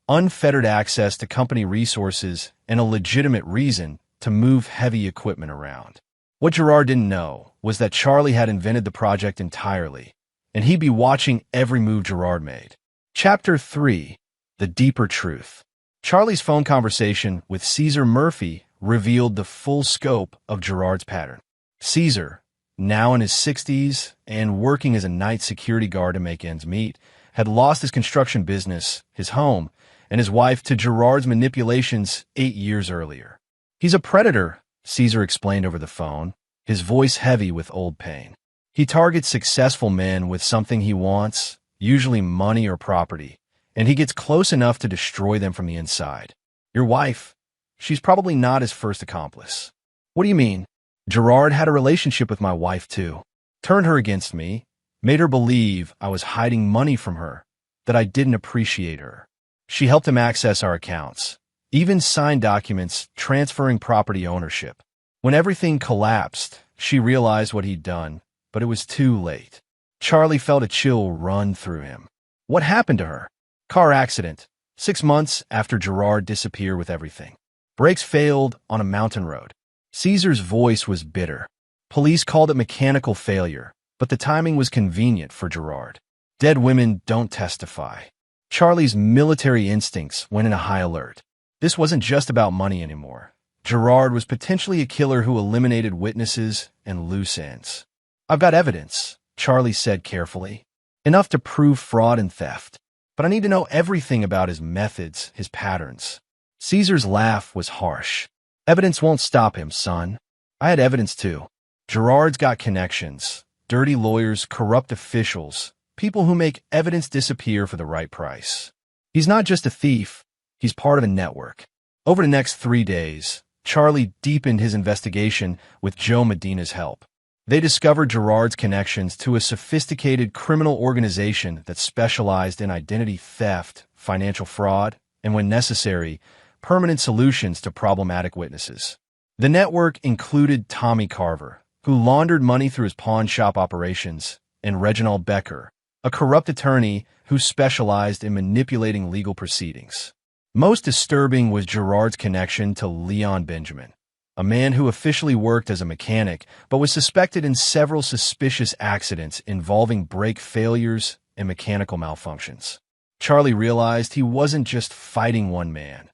unfettered access to company resources and a legitimate reason to move heavy equipment around. What Gerard didn't know was that Charlie had invented the project entirely, and he'd be watching every move Gerard made. Chapter 3: The Deeper Truth. Charlie's phone conversation with Caesar Murphy revealed the full scope of Gerard's pattern. Caesar, now in his 60s and working as a night security guard to make ends meet, had lost his construction business, his home, and his wife to Gerard's manipulations 8 years earlier. He's a predator, Caesar explained over the phone, his voice heavy with old pain. He targets successful men with something he wants, usually money or property, and he gets close enough to destroy them from the inside. Your wife, she's probably not his first accomplice. What do you mean? Gerard had a relationship with my wife too. Turned her against me, made her believe I was hiding money from her, that I didn't appreciate her. She helped him access our accounts, even signed documents transferring property ownership. When everything collapsed, she realized what he'd done, but it was too late. Charlie felt a chill run through him. What happened to her? Car accident, 6 months after Gerard disappeared with everything. Brakes failed on a mountain road. Caesar's voice was bitter. Police called it mechanical failure, but the timing was convenient for Gerard. Dead women don't testify. Charlie's military instincts went into high alert. This wasn't just about money anymore. Gerard was potentially a killer who eliminated witnesses and loose ends. I've got evidence, Charlie said carefully. Enough to prove fraud and theft. But I need to know everything about his methods, his patterns. Caesar's laugh was harsh. Evidence won't stop him, son. I had evidence too. Gerard's got connections. Dirty lawyers, corrupt officials, people who make evidence disappear for the right price. He's not just a thief. He's part of a network. Over the next 3 days, Charlie deepened his investigation with Joe Medina's help. They discovered Gerard's connections to a sophisticated criminal organization that specialized in identity theft, financial fraud, and when necessary, permanent solutions to problematic witnesses. The network included Tommy Carver, who laundered money through his pawn shop operations, and Reginald Becker, a corrupt attorney who specialized in manipulating legal proceedings. Most disturbing was Gerard's connection to Leon Benjamin, a man who officially worked as a mechanic but was suspected in several suspicious accidents involving brake failures and mechanical malfunctions. Charlie realized he wasn't just fighting one man.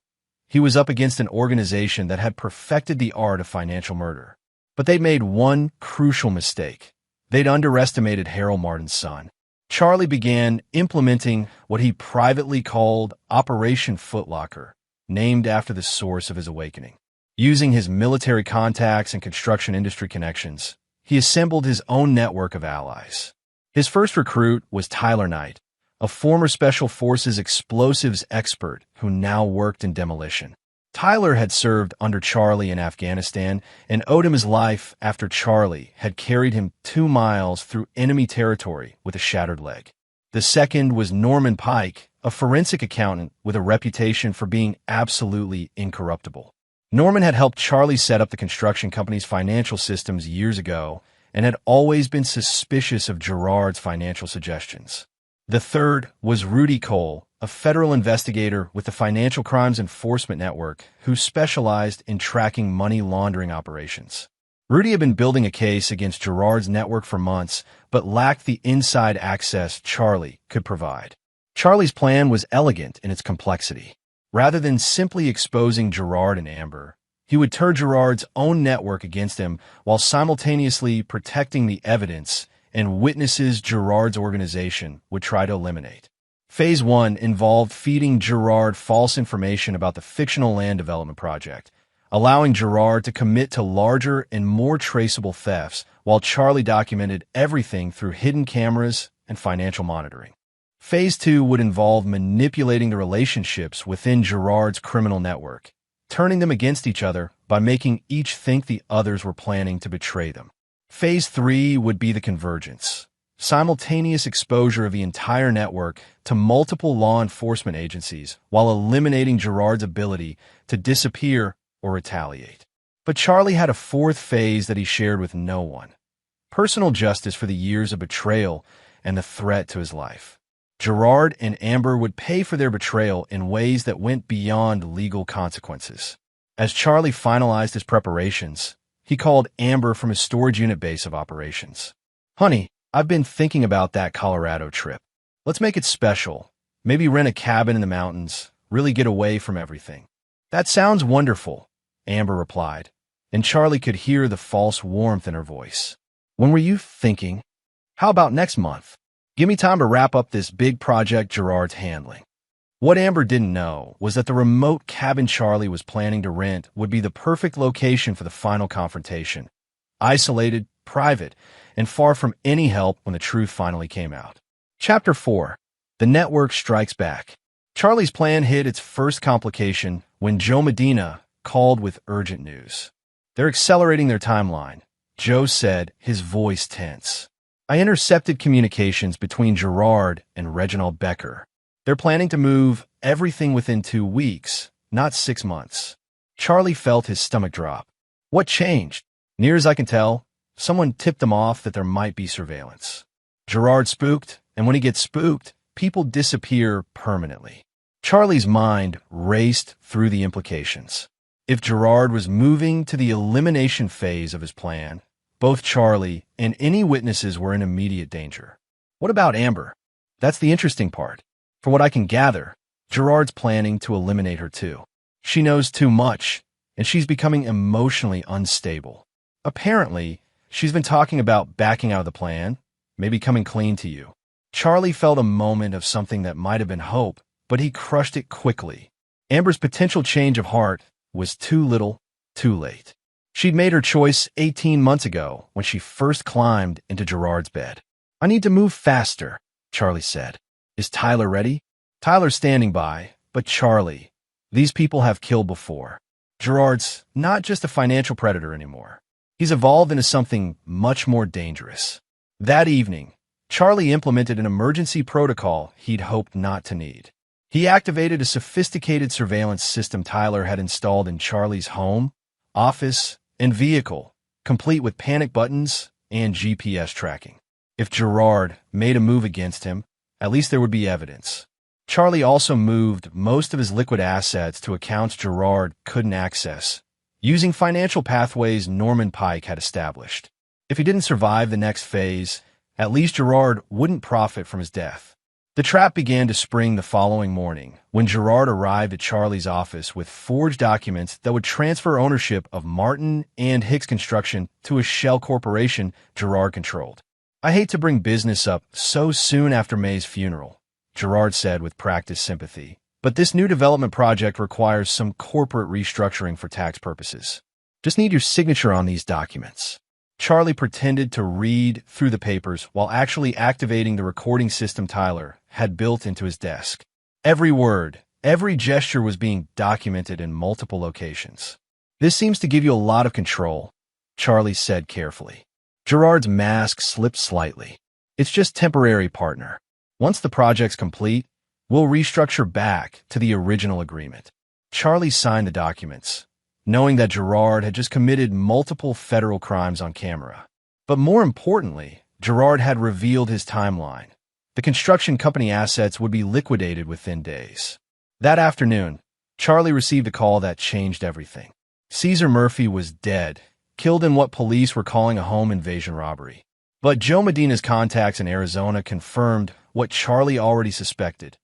He was up against an organization that had perfected the art of financial murder. But they'd made one crucial mistake. They'd underestimated Harold Martin's son. Charlie began implementing what he privately called Operation Footlocker, named after the source of his awakening. Using his military contacts and construction industry connections, he assembled his own network of allies. His first recruit was Tyler Knight, a former Special Forces explosives expert who now worked in demolition. Tyler had served under Charlie in Afghanistan and owed him his life after Charlie had carried him 2 miles through enemy territory with a shattered leg. The second was Norman Pike, a forensic accountant with a reputation for being absolutely incorruptible. Norman had helped Charlie set up the construction company's financial systems years ago and had always been suspicious of Gerard's financial suggestions. The third was Rudy Cole, a federal investigator with the Financial Crimes Enforcement Network who specialized in tracking money laundering operations. Rudy had been building a case against Gerard's network for months, but lacked the inside access Charlie could provide. Charlie's plan was elegant in its complexity. Rather than simply exposing Gerard and Amber, he would turn Gerard's own network against him while simultaneously protecting the evidence and witnesses Gerard's organization would try to eliminate. Phase 1 involved feeding Gerard false information about the fictional land development project, allowing Gerard to commit to larger and more traceable thefts, while Charlie documented everything through hidden cameras and financial monitoring. Phase 2 would involve manipulating the relationships within Gerard's criminal network, turning them against each other by making each think the others were planning to betray them. Phase 3 would be the convergence, simultaneous exposure of the entire network to multiple law enforcement agencies while eliminating Gerard's ability to disappear or retaliate. But Charlie had a fourth phase that he shared with no one: personal justice for the years of betrayal and the threat to his life. Gerard and Amber would pay for their betrayal in ways that went beyond legal consequences. As Charlie finalized his preparations, he called Amber from his storage unit base of operations. "Honey, I've been thinking about that Colorado trip. Let's make it special. Maybe rent a cabin in the mountains, really get away from everything." "That sounds wonderful," Amber replied, and Charlie could hear the false warmth in her voice. "When were you thinking? How about next month? Give me time to wrap up this big project Gerard's handling." What Amber didn't know was that the remote cabin Charlie was planning to rent would be the perfect location for the final confrontation. Isolated, private, and far from any help when the truth finally came out. Chapter 4. The Network Strikes Back. Charlie's plan hit its first complication when Joe Medina called with urgent news. "They're accelerating their timeline," Joe said, his voice tense. "I intercepted communications between Gerard and Reginald Becker. They're planning to move everything within 2 weeks, not 6 months." Charlie felt his stomach drop. What changed? Near as I can tell, someone tipped him off that there might be surveillance. Gerard spooked, and when he gets spooked, people disappear permanently. Charlie's mind raced through the implications. If Gerard was moving to the elimination phase of his plan, both Charlie and any witnesses were in immediate danger. What about Amber? That's the interesting part. For what I can gather, Gerard's planning to eliminate her too. She knows too much, and she's becoming emotionally unstable. Apparently, she's been talking about backing out of the plan, maybe coming clean to you. Charlie felt a moment of something that might have been hope, but he crushed it quickly. Amber's potential change of heart was too little, too late. She'd made her choice 18 months ago when she first climbed into Gerard's bed. "I need to move faster," Charlie said. "Is Tyler ready?" "Tyler's standing by, but Charlie, these people have killed before. Gerard's not just a financial predator anymore. He's evolved into something much more dangerous." That evening, Charlie implemented an emergency protocol he'd hoped not to need. He activated a sophisticated surveillance system Tyler had installed in Charlie's home, office, and vehicle, complete with panic buttons and GPS tracking. If Gerard made a move against him, at least there would be evidence. Charlie also moved most of his liquid assets to accounts Gerard couldn't access, using financial pathways Norman Pike had established. If he didn't survive the next phase, at least Gerard wouldn't profit from his death. The trap began to spring the following morning when Gerard arrived at Charlie's office with forged documents that would transfer ownership of Martin and Hicks Construction to a shell corporation Gerard controlled. "I hate to bring business up so soon after May's funeral," Gerard said with practiced sympathy, "but this new development project requires some corporate restructuring for tax purposes. Just need your signature on these documents." Charlie pretended to read through the papers while actually activating the recording system Tyler had built into his desk. Every word, every gesture was being documented in multiple locations. "This seems to give you a lot of control," Charlie said carefully. Gerard's mask slipped slightly. "It's just temporary, partner. Once the project's complete, we'll restructure back to the original agreement." Charlie signed the documents, knowing that Gerard had just committed multiple federal crimes on camera. But more importantly, Gerard had revealed his timeline. The construction company assets would be liquidated within days. That afternoon, Charlie received a call that changed everything. Caesar Murphy was dead, killed in what police were calling a home invasion robbery. But Joe Medina's contacts in Arizona confirmed what Charlie already suspected.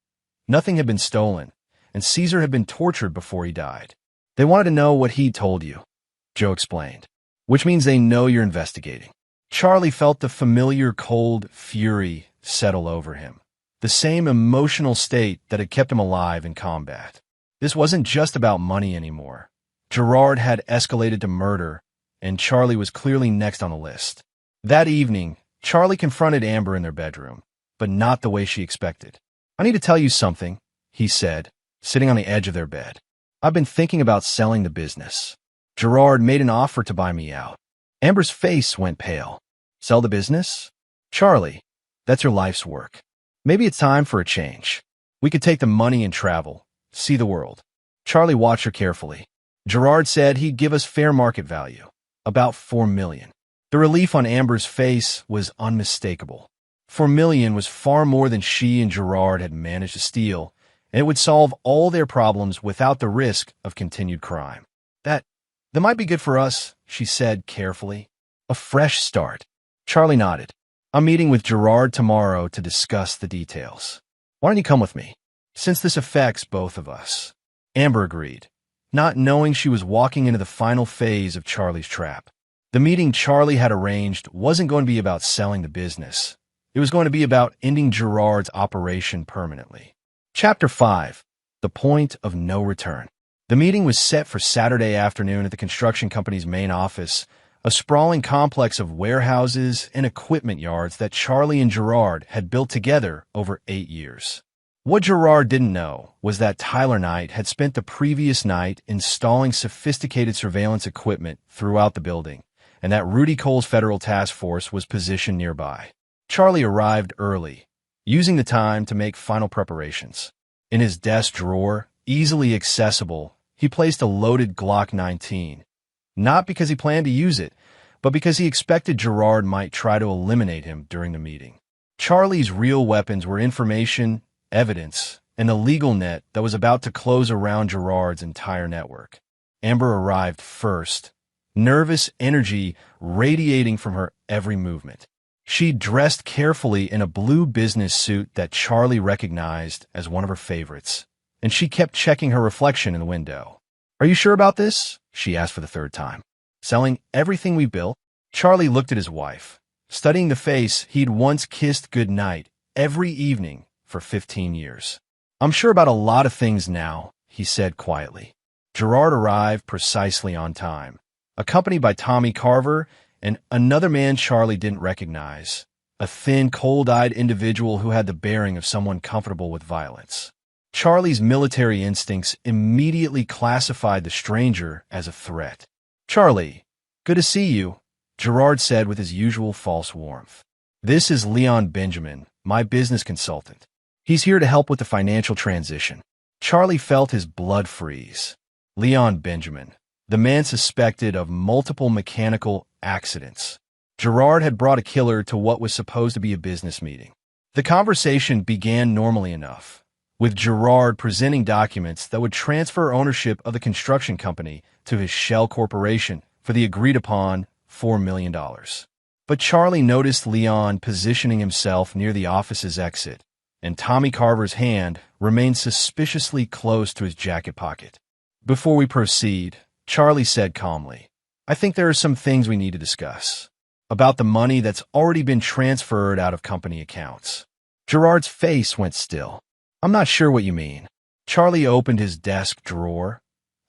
Nothing had been stolen, and Caesar had been tortured before he died. "They wanted to know what he told you," Joe explained, "which means they know you're investigating." Charlie felt the familiar cold fury settle over him, the same emotional state that had kept him alive in combat. This wasn't just about money anymore. Gerard had escalated to murder, and Charlie was clearly next on the list. That evening, Charlie confronted Amber in their bedroom, but not the way she expected. "I need to tell you something," he said, sitting on the edge of their bed. "I've been thinking about selling the business. Gerard made an offer to buy me out." Amber's face went pale. "Sell the business? Charlie, that's your life's work. Maybe it's time for a change. We could take the money and travel, see the world." Charlie watched her carefully. "Gerard said he'd give us fair market value, about $4 million. The relief on Amber's face was unmistakable. $4 million was far more than she and Gerard had managed to steal, and it would solve all their problems without the risk of continued crime. That might be good for us," she said carefully. "A fresh start." Charlie nodded. "I'm meeting with Gerard tomorrow to discuss the details. Why don't you come with me, since this affects both of us?" Amber agreed, not knowing she was walking into the final phase of Charlie's trap. The meeting Charlie had arranged wasn't going to be about selling the business. It was going to be about ending Gerard's operation permanently. Chapter 5. The Point of No Return. The meeting was set for Saturday afternoon at the construction company's main office, a sprawling complex of warehouses and equipment yards that Charlie and Gerard had built together over 8 years. What Gerard didn't know was that Tyler Knight had spent the previous night installing sophisticated surveillance equipment throughout the building, and that Rudy Cole's federal task force was positioned nearby. Charlie arrived early, using the time to make final preparations. In his desk drawer, easily accessible, he placed a loaded Glock 19, not because he planned to use it, but because he expected Gerard might try to eliminate him during the meeting. Charlie's real weapons were information, evidence, and the legal net that was about to close around Gerard's entire network. Amber arrived first, nervous energy radiating from her every movement. She dressed carefully in a blue business suit that Charlie recognized as one of her favorites, and she kept checking her reflection in the window. "Are you sure about this?" she asked for the third time. "Selling everything we built?" Charlie looked at his wife, studying the face he'd once kissed goodnight every evening for 15 years. "I'm sure about a lot of things now," he said quietly. Gerard arrived precisely on time, accompanied by Tommy Carver and another man Charlie didn't recognize, a thin, cold-eyed individual who had the bearing of someone comfortable with violence. Charlie's military instincts immediately classified the stranger as a threat. "Charlie, good to see you," Gerard said with his usual false warmth. "This is Leon Benjamin, my business consultant. He's here to help with the financial transition." Charlie felt his blood freeze. Leon Benjamin, the man suspected of multiple mechanical accidents. Gerard had brought a killer to what was supposed to be a business meeting. The conversation began normally enough, with Gerard presenting documents that would transfer ownership of the construction company to his shell corporation for the agreed-upon $4 million. But Charlie noticed Leon positioning himself near the office's exit, and Tommy Carver's hand remained suspiciously close to his jacket pocket. "Before we proceed," Charlie said calmly, "I think there are some things we need to discuss about the money that's already been transferred out of company accounts." Gerard's face went still. "I'm not sure what you mean." Charlie opened his desk drawer,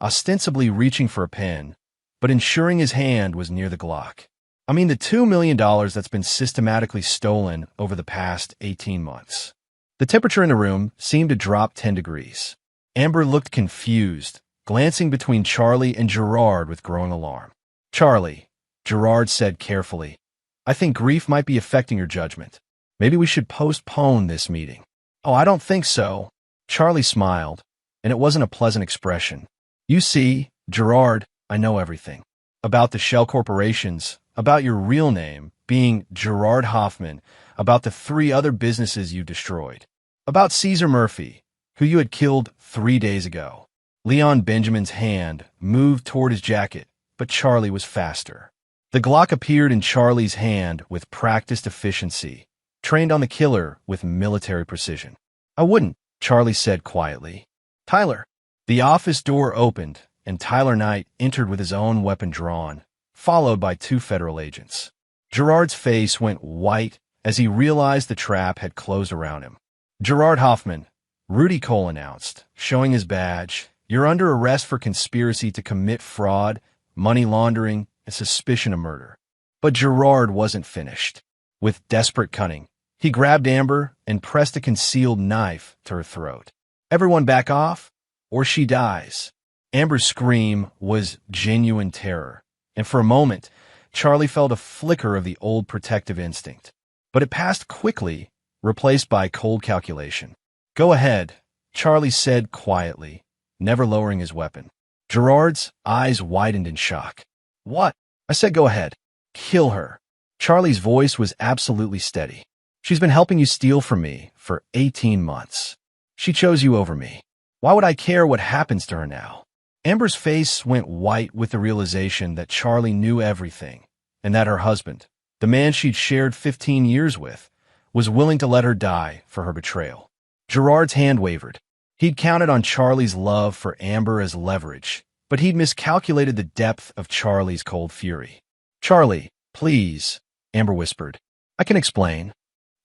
ostensibly reaching for a pen, but ensuring his hand was near the Glock. "I mean the $2 million that's been systematically stolen over the past 18 months. The temperature in the room seemed to drop 10 degrees. Amber looked confused, glancing between Charlie and Gerard with growing alarm. "Charlie," Gerard said carefully, "I think grief might be affecting your judgment. Maybe we should postpone this meeting." "Oh, I don't think so." Charlie smiled, and it wasn't a pleasant expression. "You see, Gerard, I know everything. About the shell corporations, about your real name being Gerard Hoffman, about the 3 other businesses you destroyed, about Caesar Murphy, who you had killed 3 days ago." Leon Benjamin's hand moved toward his jacket, but Charlie was faster. The Glock appeared in Charlie's hand with practiced efficiency, trained on the killer with military precision. "I wouldn't," Charlie said quietly. "Tyler." The office door opened, and Tyler Knight entered with his own weapon drawn, followed by 2 federal agents. Gerard's face went white as he realized the trap had closed around him. "Gerard Hoffman," Rudy Cole announced, showing his badge, You're under arrest for conspiracy to commit fraud, money laundering, and suspicion of murder. But Gerard wasn't finished. With desperate cunning, he grabbed Amber and pressed a concealed knife to her throat. Everyone back off, or she dies. Amber's scream was genuine terror, and for a moment, Charlie felt a flicker of the old protective instinct. But it passed quickly, replaced by cold calculation. Go ahead, Charlie said quietly, never lowering his weapon. Gerard's eyes widened in shock. What? I said go ahead. Kill her. Charlie's voice was absolutely steady. She's been helping you steal from me for 18 months. She chose you over me. Why would I care what happens to her now? Amber's face went white with the realization that Charlie knew everything, and that her husband, the man she'd shared 15 years with, was willing to let her die for her betrayal. Gerard's hand wavered. He'd counted on Charlie's love for Amber as leverage, but he'd miscalculated the depth of Charlie's cold fury. Charlie, please, Amber whispered. I can explain.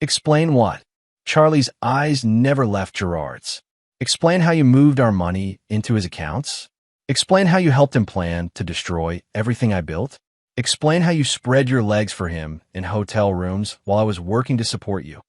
Explain what? Charlie's eyes never left Gerard's. Explain how you moved our money into his accounts? Explain how you helped him plan to destroy everything I built? Explain how you spread your legs for him in hotel rooms while I was working to support you.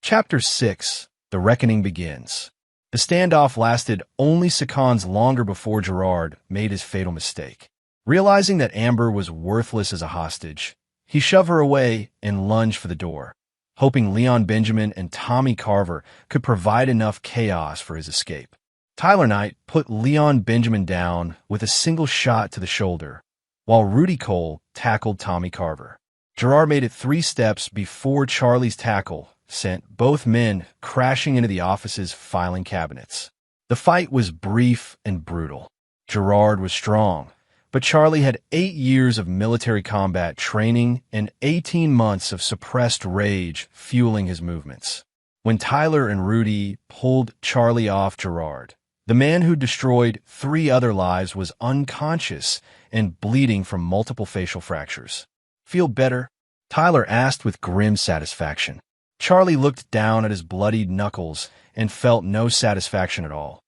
Chapter 6. The Reckoning Begins. The standoff lasted only seconds longer before Gerard made his fatal mistake. Realizing that Amber was worthless as a hostage, he shoved her away and lunged for the door, hoping Leon Benjamin and Tommy Carver could provide enough chaos for his escape. Tyler Knight put Leon Benjamin down with a single shot to the shoulder, while Rudy Cole tackled Tommy Carver. Gerard made it 3 steps before Charlie's tackle sent both men crashing into the office's filing cabinets. The fight was brief and brutal. Gerard was strong, but Charlie had 8 years of military combat training and 18 months of suppressed rage fueling his movements. When Tyler and Rudy pulled Charlie off Gerard, the man who destroyed 3 other lives was unconscious and bleeding from multiple facial fractures. Feel better? Tyler asked with grim satisfaction. Charlie looked down at his bloodied knuckles and felt no satisfaction at all.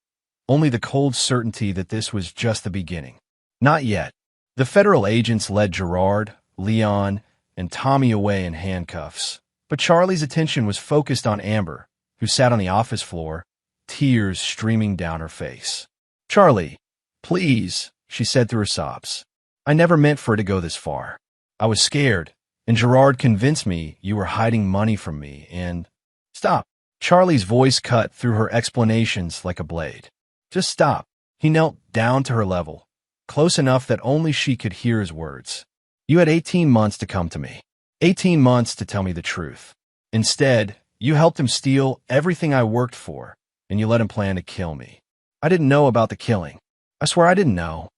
Only the cold certainty that this was just the beginning. Not yet. The federal agents led Gerard, Leon, and Tommy away in handcuffs, but Charlie's attention was focused on Amber, who sat on the office floor, tears streaming down her face. Charlie, please, she said through her sobs. I never meant for it to go this far. I was scared, and Gerard convinced me you were hiding money from me, and... Stop. Charlie's voice cut through her explanations like a blade. Just stop. He knelt down to her level, close enough that only she could hear his words. You had 18 months to come to me. 18 months to tell me the truth. Instead, you helped him steal everything I worked for, and you let him plan to kill me. I didn't know about the killing. I swear I didn't know.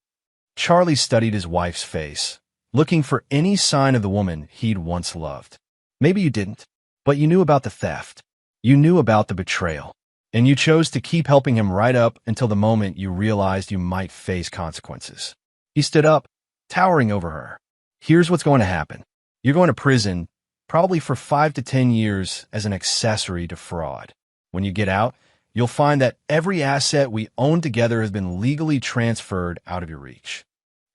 Charlie studied his wife's face, looking for any sign of the woman he'd once loved. Maybe you didn't, but you knew about the theft. You knew about the betrayal, and you chose to keep helping him right up until the moment you realized you might face consequences. He stood up, towering over her. Here's what's going to happen. You're going to prison, probably for 5 to 10 years as an accessory to fraud. When you get out, you'll find that every asset we own together has been legally transferred out of your reach.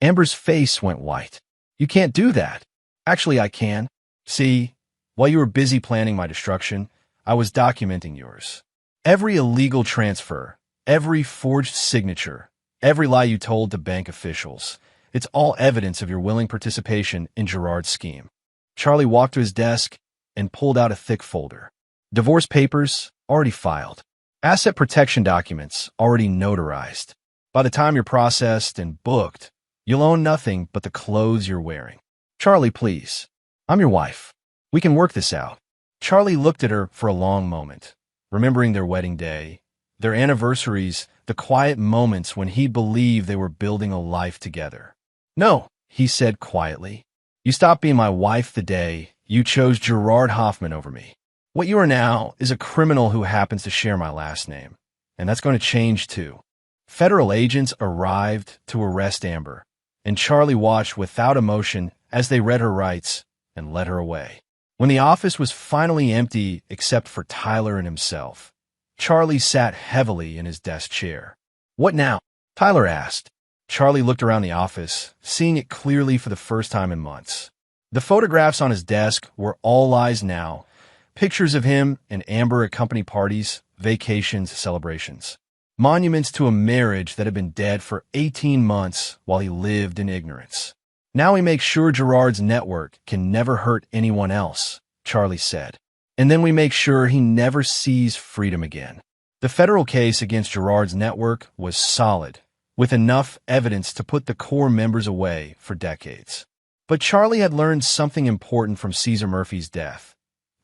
Amber's face went white. You can't do that. Actually, I can. See, while you were busy planning my destruction, I was documenting yours. Every illegal transfer, every forged signature, every lie you told to bank officials, it's all evidence of your willing participation in Gerard's scheme. Charlie walked to his desk and pulled out a thick folder. Divorce papers already filed. Asset protection documents already notarized. By the time you're processed and booked, you'll own nothing but the clothes you're wearing. Charlie, please. I'm your wife. We can work this out. Charlie looked at her for a long moment, remembering their wedding day, their anniversaries, the quiet moments when he believed they were building a life together. No, he said quietly. You stopped being my wife the day you chose Gerard Hoffman over me. What you are now is a criminal who happens to share my last name, and that's going to change too. Federal agents arrived to arrest Amber, and Charlie watched without emotion as they read her rights and led her away. When the office was finally empty except for Tyler and himself, Charlie sat heavily in his desk chair. What now? Tyler asked. Charlie looked around the office, seeing it clearly for the first time in months. The photographs on his desk were all lies now. Pictures of him and Amber at company parties, vacations, celebrations. Monuments to a marriage that had been dead for 18 months while he lived in ignorance. Now we make sure Gerard's network can never hurt anyone else, Charlie said. And then we make sure he never sees freedom again. The federal case against Gerard's network was solid, with enough evidence to put the core members away for decades. But Charlie had learned something important from Caesar Murphy's death.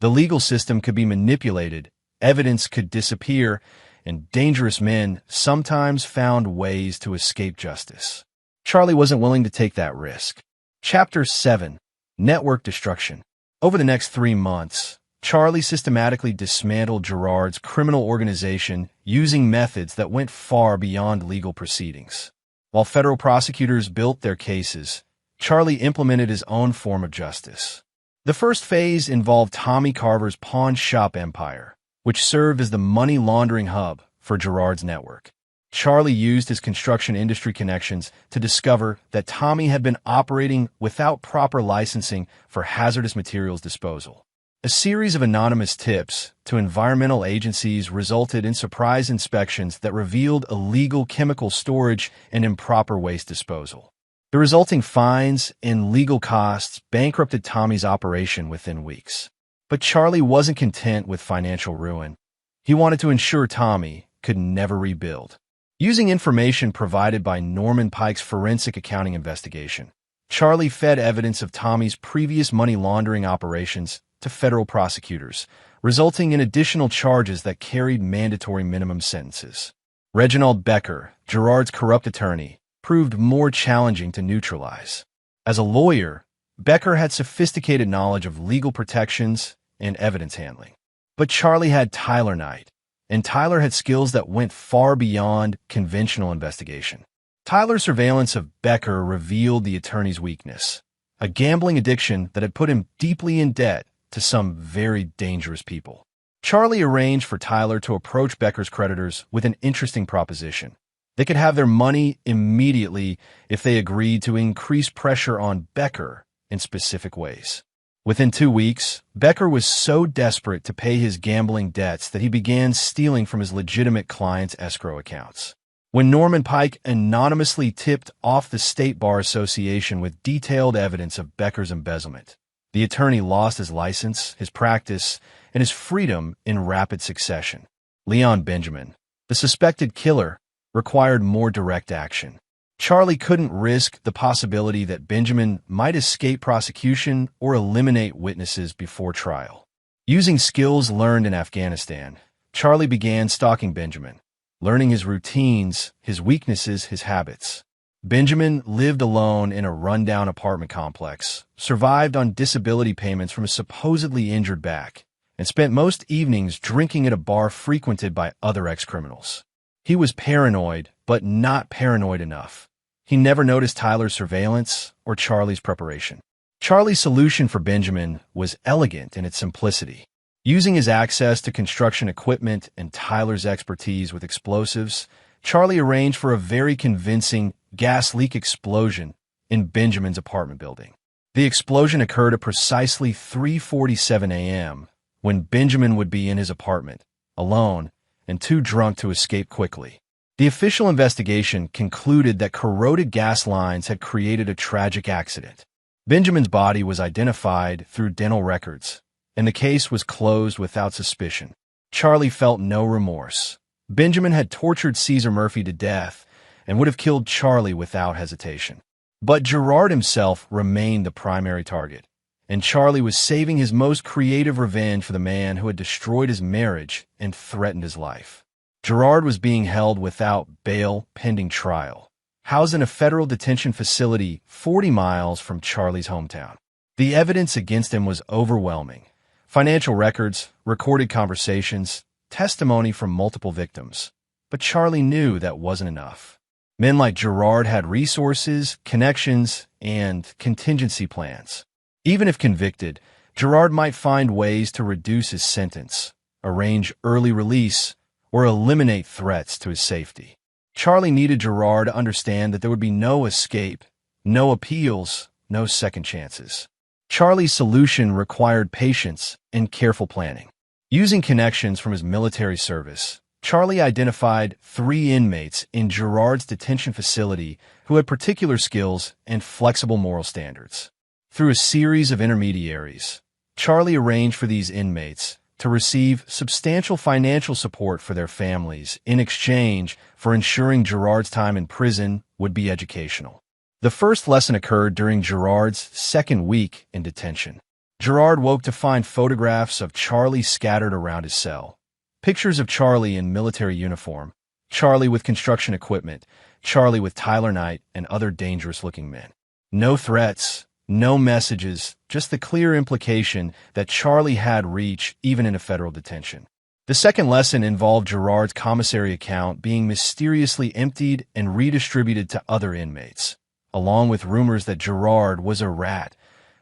The legal system could be manipulated, evidence could disappear, and dangerous men sometimes found ways to escape justice. Charlie wasn't willing to take that risk. Chapter 7. Network Destruction. Over the next 3 months, Charlie systematically dismantled Gerard's criminal organization using methods that went far beyond legal proceedings. While federal prosecutors built their cases, Charlie implemented his own form of justice. The first phase involved Tommy Carver's pawn shop empire, which served as the money laundering hub for Gerard's network. Charlie used his construction industry connections to discover that Tommy had been operating without proper licensing for hazardous materials disposal. A series of anonymous tips to environmental agencies resulted in surprise inspections that revealed illegal chemical storage and improper waste disposal. The resulting fines and legal costs bankrupted Tommy's operation within weeks. But Charlie wasn't content with financial ruin. He wanted to ensure Tommy could never rebuild. Using information provided by Norman Pike's forensic accounting investigation, Charlie fed evidence of Tommy's previous money laundering operations to federal prosecutors, resulting in additional charges that carried mandatory minimum sentences. Reginald Becker, Gerard's corrupt attorney, proved more challenging to neutralize. As a lawyer, Becker had sophisticated knowledge of legal protections and evidence handling. But Charlie had Tyler Knight, and Tyler had skills that went far beyond conventional investigation. Tyler's surveillance of Becker revealed the attorney's weakness, a gambling addiction that had put him deeply in debt to some very dangerous people. Charlie arranged for Tyler to approach Becker's creditors with an interesting proposition. They could have their money immediately if they agreed to increase pressure on Becker in specific ways. Within 2 weeks, Becker was so desperate to pay his gambling debts that he began stealing from his legitimate clients' escrow accounts. When Norman Pike anonymously tipped off the State Bar Association with detailed evidence of Becker's embezzlement, the attorney lost his license, his practice, and his freedom in rapid succession. Leon Benjamin, the suspected killer, required more direct action. Charlie couldn't risk the possibility that Benjamin might escape prosecution or eliminate witnesses before trial. Using skills learned in Afghanistan, Charlie began stalking Benjamin, learning his routines, his weaknesses, his habits. Benjamin lived alone in a rundown apartment complex, survived on disability payments from a supposedly injured back, and spent most evenings drinking at a bar frequented by other ex-criminals. He was paranoid, but not paranoid enough. He never noticed Tyler's surveillance or Charlie's preparation. Charlie's solution for Benjamin was elegant in its simplicity. Using his access to construction equipment and Tyler's expertise with explosives, Charlie arranged for a very convincing gas leak explosion in Benjamin's apartment building. The explosion occurred at precisely 3:47 a.m., when Benjamin would be in his apartment, alone, and too drunk to escape quickly. The official investigation concluded that corroded gas lines had created a tragic accident. Benjamin's body was identified through dental records, and the case was closed without suspicion. Charlie felt no remorse. Benjamin had tortured Caesar Murphy to death and would have killed Charlie without hesitation. But Gerard himself remained the primary target, and Charlie was saving his most creative revenge for the man who had destroyed his marriage and threatened his life. Gerard was being held without bail pending trial, housed in a federal detention facility 40 miles from Charlie's hometown. The evidence against him was overwhelming. Financial records, recorded conversations, testimony from multiple victims. But Charlie knew that wasn't enough. Men like Gerard had resources, connections, and contingency plans. Even if convicted, Gerard might find ways to reduce his sentence, arrange early release, or eliminate threats to his safety. Charlie needed Gerard to understand that there would be no escape, no appeals, no second chances. Charlie's solution required patience and careful planning. Using connections from his military service, Charlie identified 3 inmates in Gerard's detention facility who had particular skills and flexible moral standards. Through a series of intermediaries, Charlie arranged for these inmates to receive substantial financial support for their families in exchange for ensuring Gerard's time in prison would be educational. The first lesson occurred during Gerard's second week in detention. Gerard woke to find photographs of Charlie scattered around his cell. Pictures of Charlie in military uniform, Charlie with construction equipment, Charlie with Tyler Knight and other dangerous-looking men. No threats, no messages, just the clear implication that Charlie had reach even in a federal detention. The second lesson involved Gerard's commissary account being mysteriously emptied and redistributed to other inmates, along with rumors that Gerard was a rat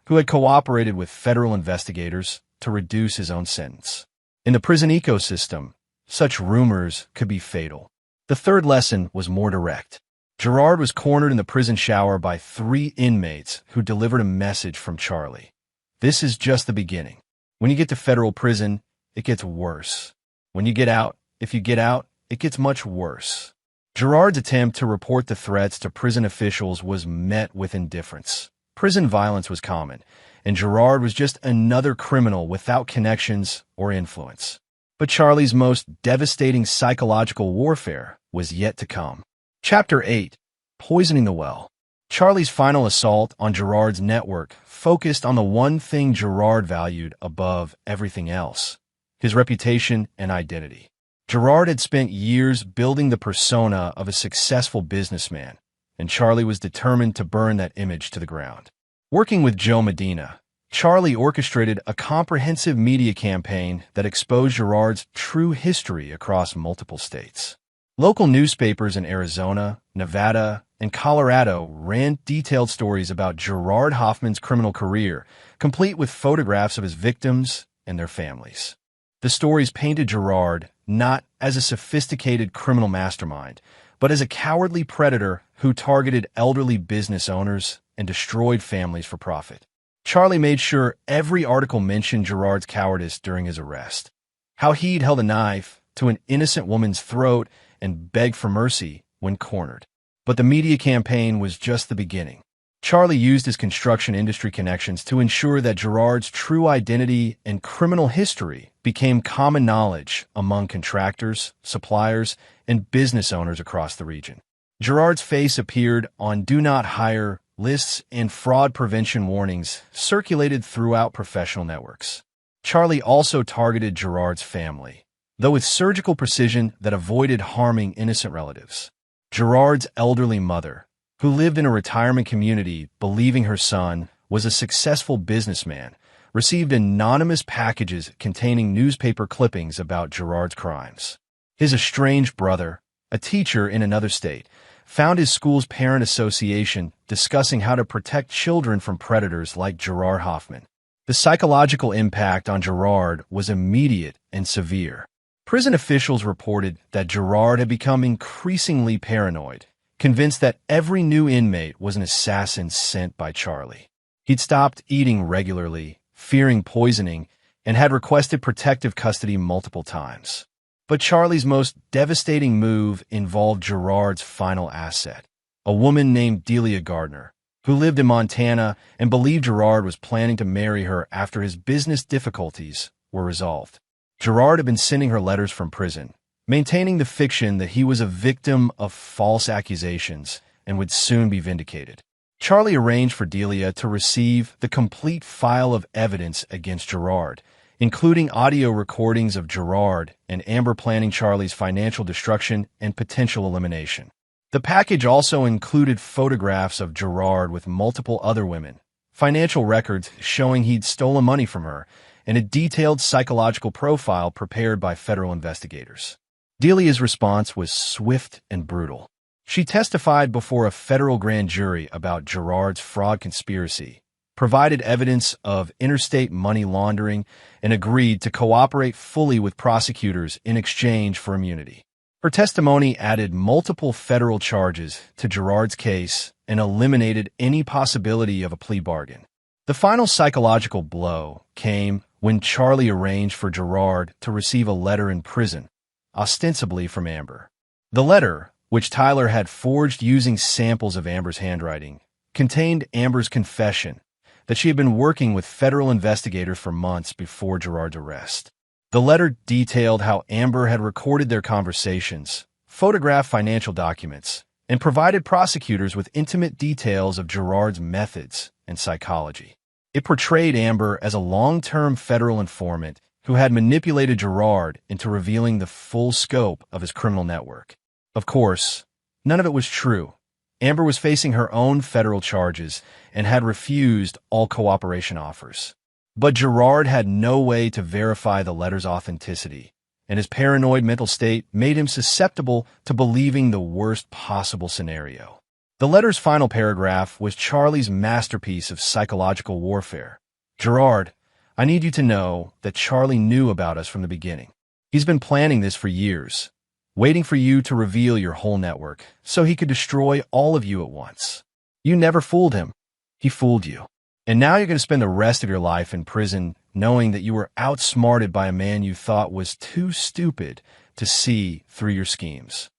who had cooperated with federal investigators to reduce his own sentence. In the prison ecosystem, such rumors could be fatal. The third lesson was more direct. Gerard was cornered in the prison shower by 3 inmates who delivered a message from Charlie. This is just the beginning. When you get to federal prison, it gets worse. When you get out, if you get out, it gets much worse. Gerard's attempt to report the threats to prison officials was met with indifference. Prison violence was common, and Gerard was just another criminal without connections or influence. But Charlie's most devastating psychological warfare was yet to come. Chapter 8. Poisoning the Well. Charlie's final assault on Gerard's network focused on the one thing Gerard valued above everything else: his reputation and identity. Gerard had spent years building the persona of a successful businessman, and Charlie was determined to burn that image to the ground. Working with Joe Medina, Charlie orchestrated a comprehensive media campaign that exposed Gerard's true history across multiple states. Local newspapers in Arizona, Nevada, and Colorado ran detailed stories about Gerard Hoffman's criminal career, complete with photographs of his victims and their families. The stories painted Gerard not as a sophisticated criminal mastermind, but as a cowardly predator who targeted elderly business owners and destroyed families for profit. Charlie made sure every article mentioned Gerard's cowardice during his arrest, how he'd held a knife to an innocent woman's throat and begged for mercy when cornered. But the media campaign was just the beginning. Charlie used his construction industry connections to ensure that Gerard's true identity and criminal history became common knowledge among contractors, suppliers, and business owners across the region. Gerard's face appeared on do not hire lists and fraud prevention warnings circulated throughout professional networks. Charlie also targeted Gerard's family, though with surgical precision that avoided harming innocent relatives. Gerard's elderly mother, who lived in a retirement community believing her son was a successful businessman, received anonymous packages containing newspaper clippings about Gerard's crimes. His estranged brother, a teacher in another state, found his school's parent association discussing how to protect children from predators like Gerard Hoffman. The psychological impact on Gerard was immediate and severe. Prison officials reported that Gerard had become increasingly paranoid, convinced that every new inmate was an assassin sent by Charlie. He'd stopped eating regularly, fearing poisoning, and had requested protective custody multiple times. But Charlie's most devastating move involved Gerard's final asset, a woman named Delia Gardner, who lived in Montana and believed Gerard was planning to marry her after his business difficulties were resolved. Gerard had been sending her letters from prison, maintaining the fiction that he was a victim of false accusations and would soon be vindicated. Charlie arranged for Delia to receive the complete file of evidence against Gerard, including audio recordings of Gerard and Amber planning Charlie's financial destruction and potential elimination. The package also included photographs of Gerard with multiple other women, financial records showing he'd stolen money from her, and a detailed psychological profile prepared by federal investigators. Delia's response was swift and brutal. She testified before a federal grand jury about Gerard's fraud conspiracy, provided evidence of interstate money laundering, and agreed to cooperate fully with prosecutors in exchange for immunity. Her testimony added multiple federal charges to Gerard's case and eliminated any possibility of a plea bargain. The final psychological blow came when Charlie arranged for Gerard to receive a letter in prison, ostensibly from Amber. The letter, which Tyler had forged using samples of Amber's handwriting, contained Amber's confession that she had been working with federal investigators for months before Gerard's arrest. The letter detailed how Amber had recorded their conversations, photographed financial documents, and provided prosecutors with intimate details of Gerard's methods and psychology. It portrayed Amber as a long-term federal informant who had manipulated Gerard into revealing the full scope of his criminal network. Of course, none of it was true. Amber was facing her own federal charges and had refused all cooperation offers. But Gerard had no way to verify the letter's authenticity, and his paranoid mental state made him susceptible to believing the worst possible scenario. The letter's final paragraph was Charlie's masterpiece of psychological warfare. "Gerard, I need you to know that Charlie knew about us from the beginning. He's been planning this for years, waiting for you to reveal your whole network so he could destroy all of you at once. You never fooled him. He fooled you. And now you're going to spend the rest of your life in prison knowing that you were outsmarted by a man you thought was too stupid to see through your schemes."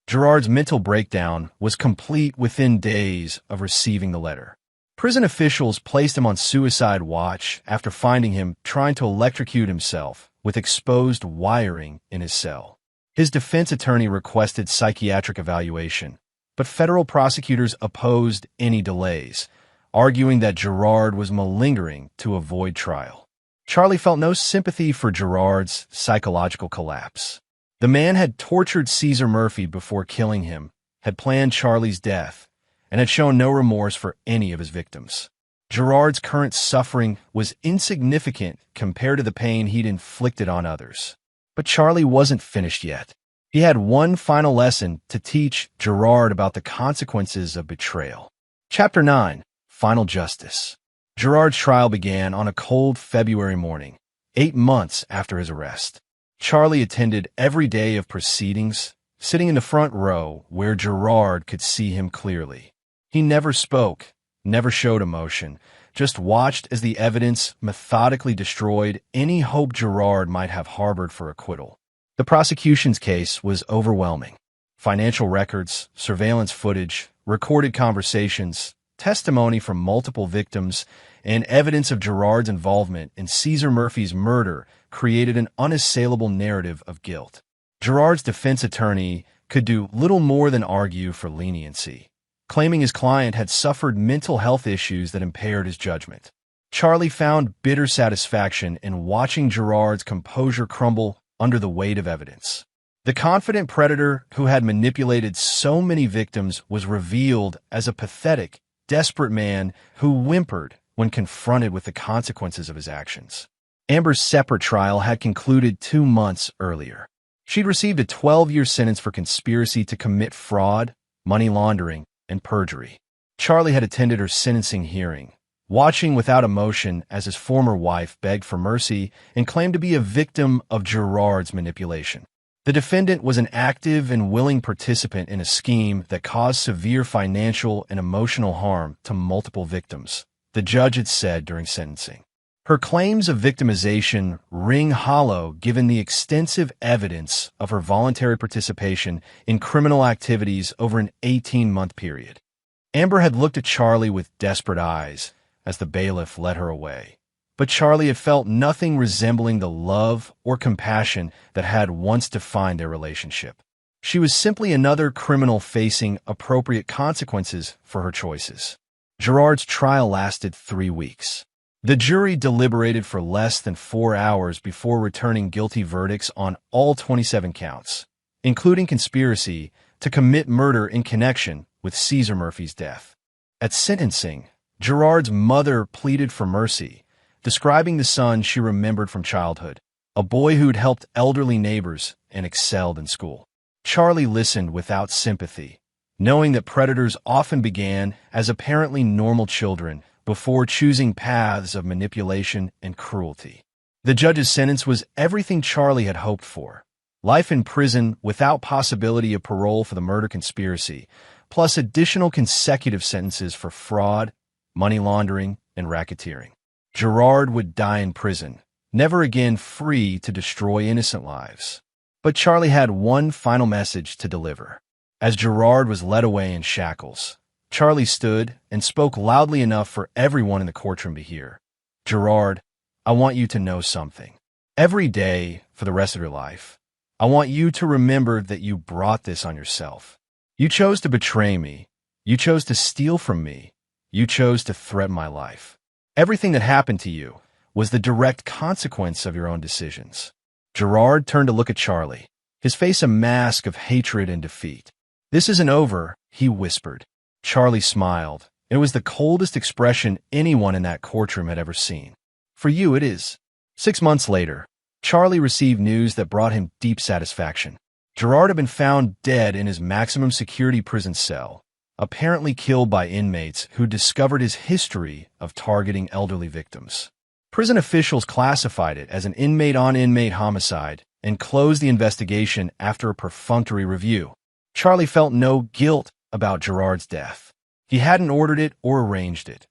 Gerard's mental breakdown was complete within days of receiving the letter. Prison officials placed him on suicide watch after finding him trying to electrocute himself with exposed wiring in his cell. His defense attorney requested psychiatric evaluation, but federal prosecutors opposed any delays, arguing that Gerard was malingering to avoid trial. Charlie felt no sympathy for Gerard's psychological collapse. The man had tortured Caesar Murphy before killing him, had planned Charlie's death, and had shown no remorse for any of his victims. Gerard's current suffering was insignificant compared to the pain he'd inflicted on others. But Charlie wasn't finished yet. He had one final lesson to teach Gerard about the consequences of betrayal. Chapter 9. Final Justice. Gerard's trial began on a cold February morning, 8 months after his arrest. Charlie attended every day of proceedings, sitting in the front row where Gerard could see him clearly. He never spoke, never showed emotion, just watched as the evidence methodically destroyed any hope Gerard might have harbored for acquittal. The prosecution's case was overwhelming. Financial records, surveillance footage, recorded conversations, testimony from multiple victims, and evidence of Gerard's involvement in Caesar Murphy's murder created an unassailable narrative of guilt. Gerard's defense attorney could do little more than argue for leniency, claiming his client had suffered mental health issues that impaired his judgment. Charlie found bitter satisfaction in watching Gerard's composure crumble under the weight of evidence. The confident predator who had manipulated so many victims was revealed as a pathetic, desperate man who whimpered when confronted with the consequences of his actions. Amber's separate trial had concluded 2 months earlier. She'd received a 12-year sentence for conspiracy to commit fraud, money laundering, and perjury. Charlie had attended her sentencing hearing, watching without emotion as his former wife begged for mercy and claimed to be a victim of Gerard's manipulation. The defendant was an active and willing participant in a scheme that caused severe financial and emotional harm to multiple victims, the judge had said during sentencing. Her claims of victimization ring hollow given the extensive evidence of her voluntary participation in criminal activities over an 18-month period. Amber had looked at Charlie with desperate eyes as the bailiff led her away. But Charlie had felt nothing resembling the love or compassion that had once defined their relationship. She was simply another criminal facing appropriate consequences for her choices. Gerard's trial lasted 3 weeks. The jury deliberated for less than 4 hours before returning guilty verdicts on all 27 counts, including conspiracy to commit murder in connection with Caesar Murphy's death. At sentencing, Gerard's mother pleaded for mercy, describing the son she remembered from childhood, a boy who'd helped elderly neighbors and excelled in school. Charlie listened without sympathy, knowing that predators often began as apparently normal children before choosing paths of manipulation and cruelty. The judge's sentence was everything Charlie had hoped for, Life in prison without possibility of parole for the murder conspiracy, plus additional consecutive sentences for fraud, money laundering, and racketeering. Gerard would die in prison, never again free to destroy innocent lives. But Charlie had one final message to deliver. As Gerard was led away in shackles, Charlie stood and spoke loudly enough for everyone in the courtroom to hear. "Gerard, I want you to know something. Every day, for the rest of your life, I want you to remember that you brought this on yourself. You chose to betray me. You chose to steal from me. You chose to threaten my life. Everything that happened to you was the direct consequence of your own decisions." Gerard turned to look at Charlie, his face a mask of hatred and defeat. "This isn't over," he whispered. Charlie smiled. It was the coldest expression anyone in that courtroom had ever seen. "For you, it is." 6 months later, Charlie received news that brought him deep satisfaction. Gerard had been found dead in his maximum security prison cell, apparently killed by inmates who discovered his history of targeting elderly victims. Prison officials classified it as an inmate-on-inmate homicide and closed the investigation after a perfunctory review. Charlie felt no guilt about Gerard's death. He hadn't ordered it or arranged it.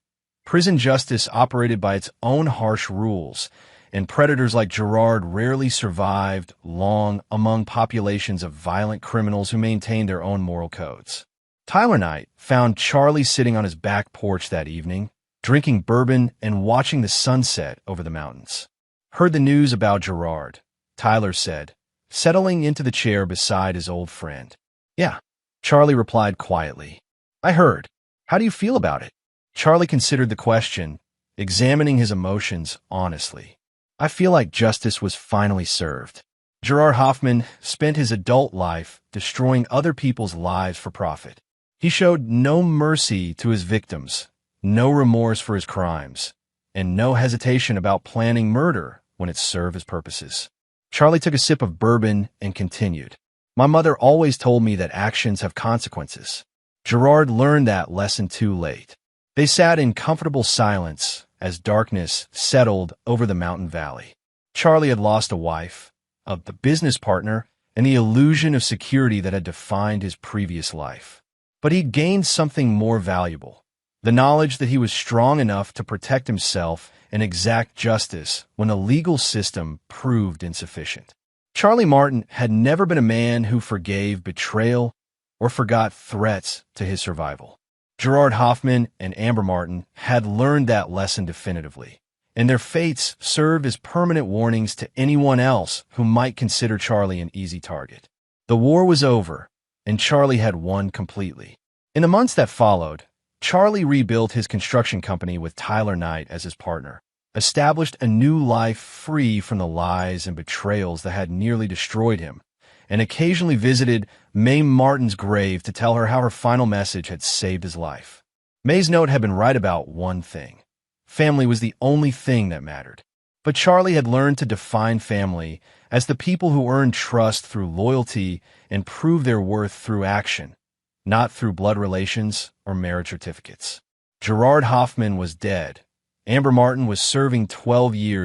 Prison justice operated by its own harsh rules, and predators like Gerard rarely survived long among populations of violent criminals who maintained their own moral codes. Tyler Knight found Charlie sitting on his back porch that evening, drinking bourbon and watching the sunset over the mountains. "Heard the news about Gerard," Tyler said, settling into the chair beside his old friend. "Yeah," Charlie replied quietly. "I heard. How do you feel about it?" Charlie considered the question, examining his emotions honestly. "I feel like justice was finally served. Gerard Hoffman spent his adult life destroying other people's lives for profit. He showed no mercy to his victims, no remorse for his crimes, and no hesitation about planning murder when it served his purposes." Charlie took a sip of bourbon and continued. "My mother always told me that actions have consequences. Gerard learned that lesson too late." They sat in comfortable silence as darkness settled over the mountain valley. Charlie had lost a wife, a business partner, and the illusion of security that had defined his previous life. But he'd gained something more valuable, the knowledge that he was strong enough to protect himself and exact justice when the legal system proved insufficient. Charlie Martin had never been a man who forgave betrayal or forgot threats to his survival. Gerard Hoffman and Amber Martin had learned that lesson definitively, and their fates served as permanent warnings to anyone else who might consider Charlie an easy target. The war was over, and Charlie had won completely. In the months that followed, Charlie rebuilt his construction company with Tyler Knight as his partner, established a new life free from the lies and betrayals that had nearly destroyed him, and occasionally visited Mae Martin's grave to tell her how her final message had saved his life. Mae's note had been right about one thing. Family was the only thing that mattered. But Charlie had learned to define family as the people who earn trust through loyalty and prove their worth through action, not through blood relations or marriage certificates. Gerard Hoffman was dead. Amber Martin was serving 12 years